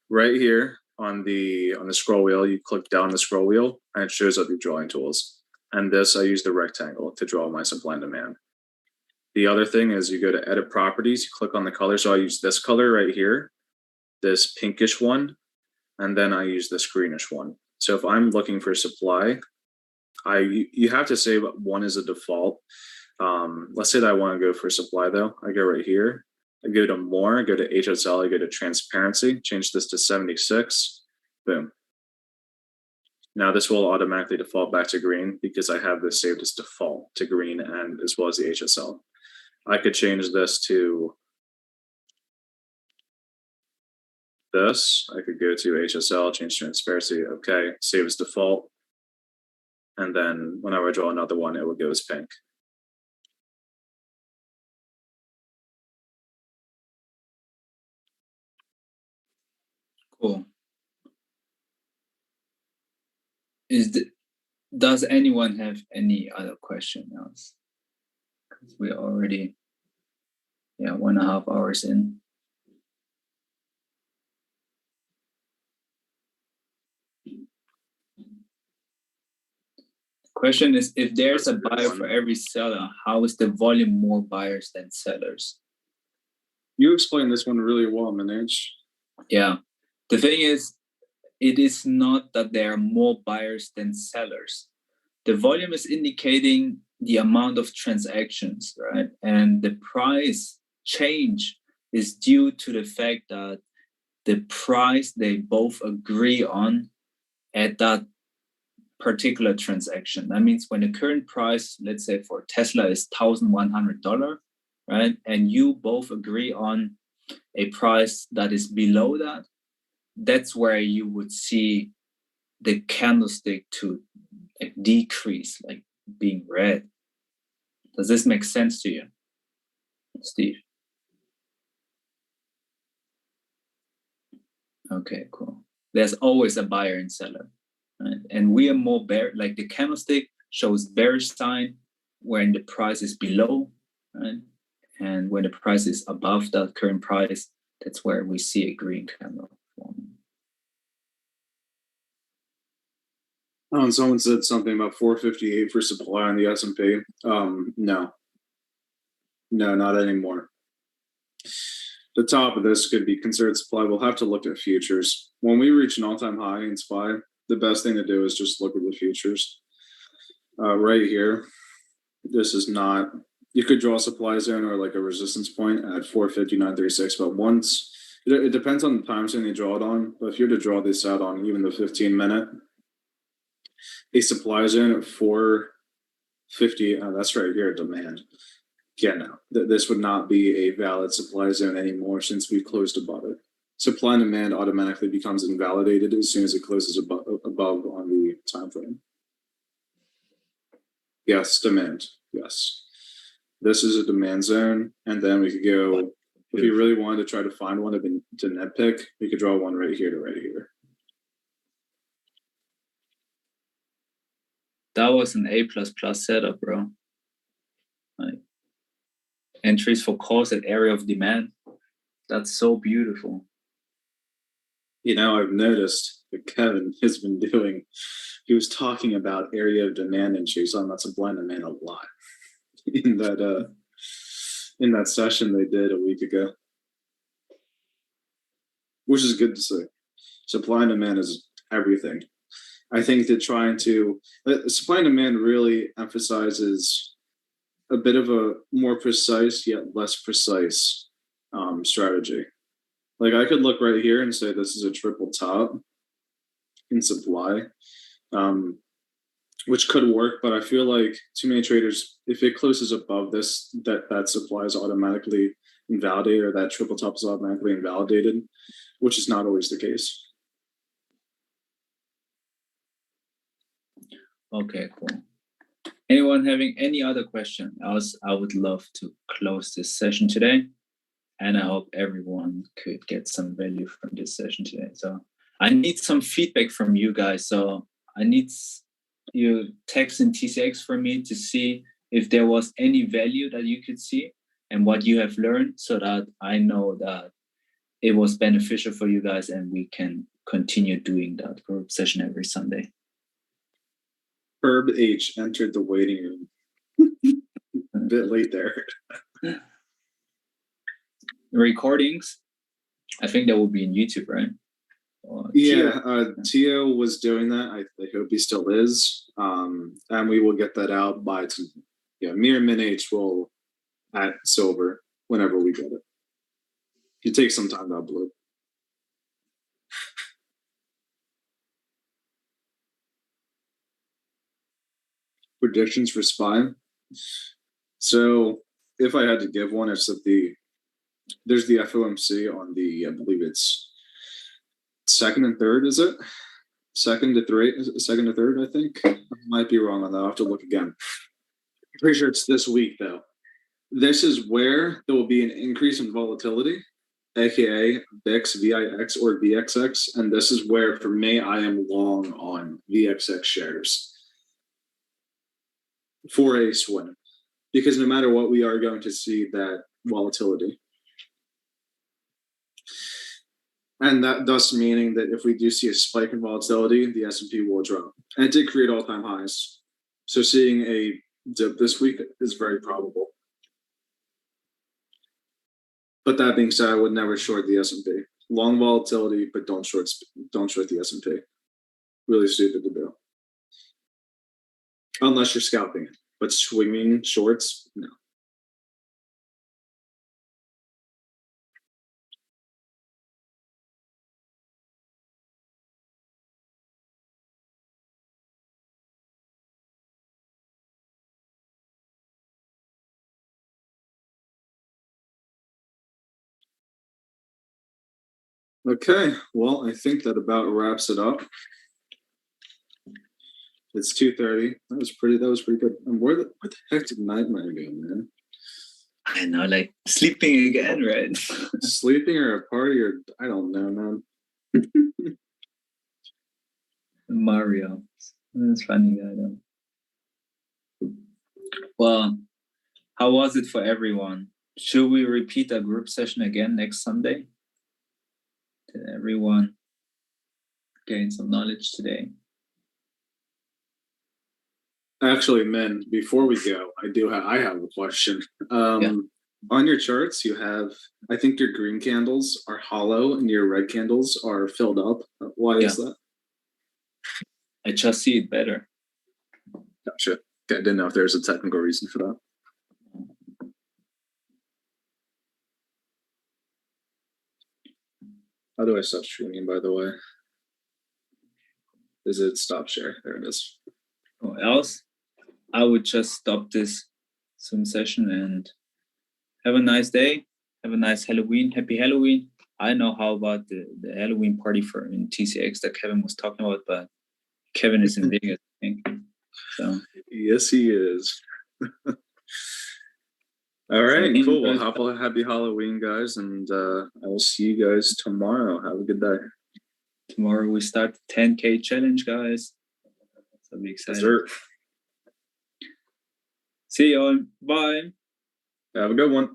right here on the scroll wheel, you click down the scroll wheel and it shows up your drawing tools. And this, I use the rectangle to draw my supply and demand. The other thing is you go to edit properties, you click on the color. So I use this color right here, this pinkish one, and then I use this greenish one. So if I'm looking for supply, you have to say one is a default. Let's say that I want to go for supply though. I go right here. I go to more, I go to HSL, I go to transparency, change this to 76, boom. Now this will automatically default back to green because I have this saved as default to green, and as well as the HSL. I could change this to this. I could go to HSL, change transparency, okay, save as default. And then whenever I draw another one, it would go as pink. Cool. Does anyone have any other question else? Because we're already 1.5 hours in. Question is, if there's a buyer for every seller, how is the volume more buyers than sellers? You explained this one really well, Manoj. Yeah. The thing is, it is not that there are more buyers than sellers. The volume is indicating the amount of transactions, right? And the price change is due to the fact that the price they both agree on at that particular transaction. That means when the current price, let's say for Tesla, is $1,100, right? And you both agree on a price that is below that, that's where you would see the candlestick to decrease, like being red. Does this make sense to you, Steve? Okay, cool. There's always a buyer and seller, right? And we are more bear, like the candlestick shows bearish sign when the price is below, right? And when the price is above that current price, that's where we see a green candle forming. Oh, and someone said something about 458 for supply on the S&P. No, not anymore. The top of this could be considered supply. We'll have to look at futures. When we reach an all-time high in SPY, the best thing to do is just look at the futures. Right here, this is not, you could draw a supply zone or like a resistance point at 459.36, but once, it depends on the time zone you draw it on, but if you're to draw this out on even the 15-minute, a supply zone at 450, that's right here, demand. Yeah, no, this would not be a valid supply zone anymore since we closed above it. Supply and demand automatically becomes invalidated as soon as it closes above on the time frame. Yes, demand. Yes. This is a demand zone, and then we could go If you really wanted to try to find one to nitpick, you could draw one right here to right here. That was an A++ setup, bro. Like entries for calls at area of demand. That's so beautiful. You know, I've noticed that Kevin has been doing. He was talking about area of demand entries on that supply and demand a lot in that session they did a week ago, which is good to see. Supply and demand is everything. I think that supply and demand really emphasizes a bit of a more precise yet less precise strategy. Like I could look right here and say this is a triple top in supply, which could work, but I feel like too many traders, if it closes above this, that supply is automatically invalidated, or that triple top is automatically invalidated, which is not always the case. Okay, cool. Anyone having any other question? Else, I would love to close this session today. And I hope everyone could get some value from this session today. So I need some feedback from you guys. So I need you text in TCX for me to see if there was any value that you could see and what you have learned, so that I know that it was beneficial for you guys and we can continue doing that group session every Sunday. Herb H entered the waiting room. A bit late there. Recordings, I think that will be in YouTube, right? Tio was doing that. I hope he still is. And we will get that out by Mir and Min H will at Silver whenever we get it. It takes some time to upload. Predictions for SPY. So if I had to give one, it's that there's the FOMC on I believe it's second and third, is it? Second to third, I think. I might be wrong on that. I'll have to look again. Pretty sure it's this week, though. This is where there will be an increase in volatility, aka VIX, VIX, or VXX. And this is where, for me, I am long on VXX shares for a swing. Because no matter what, we are going to see that volatility. And that thus meaning that if we do see a spike in volatility, the S&P will drop. And it did create all-time highs. So seeing a dip this week is very probable. But that being said, I would never short the S&P. Long volatility, but don't short the S&P. Really stupid to do. Unless you're scalping it. But swinging shorts, no. Okay, well, I think that about wraps it up. It's 2:30. That was pretty good. And where the heck did Nightmare go, man? I know, like sleeping again, right? Sleeping or a party, or I don't know, man. Mario. That's funny guy though. Well, how was it for everyone? Should we repeat a group session again next Sunday? Did everyone gain some knowledge today? Actually, men, before we go, I have a question. On your charts, you have, I think your green candles are hollow and your red candles are filled up. Why is that? I just see it better. Gotcha. Okay, I didn't know if there's a technical reason for that. How do I stop streaming, by the way? Is it stop share? There it is. Or else, I would just stop this Zoom session and have a nice day. Have a nice Halloween. Happy Halloween. I know how about the Halloween party in TCX that Kevin was talking about, but Kevin is in Vegas, I think. So yes, he is. All So right, cool. Well, enjoy. happy Halloween, guys, and I will see you guys tomorrow. Have a good day. Tomorrow we start the 10K challenge, guys. So I'm excited. Dessert. See you all. Bye. Have a good one.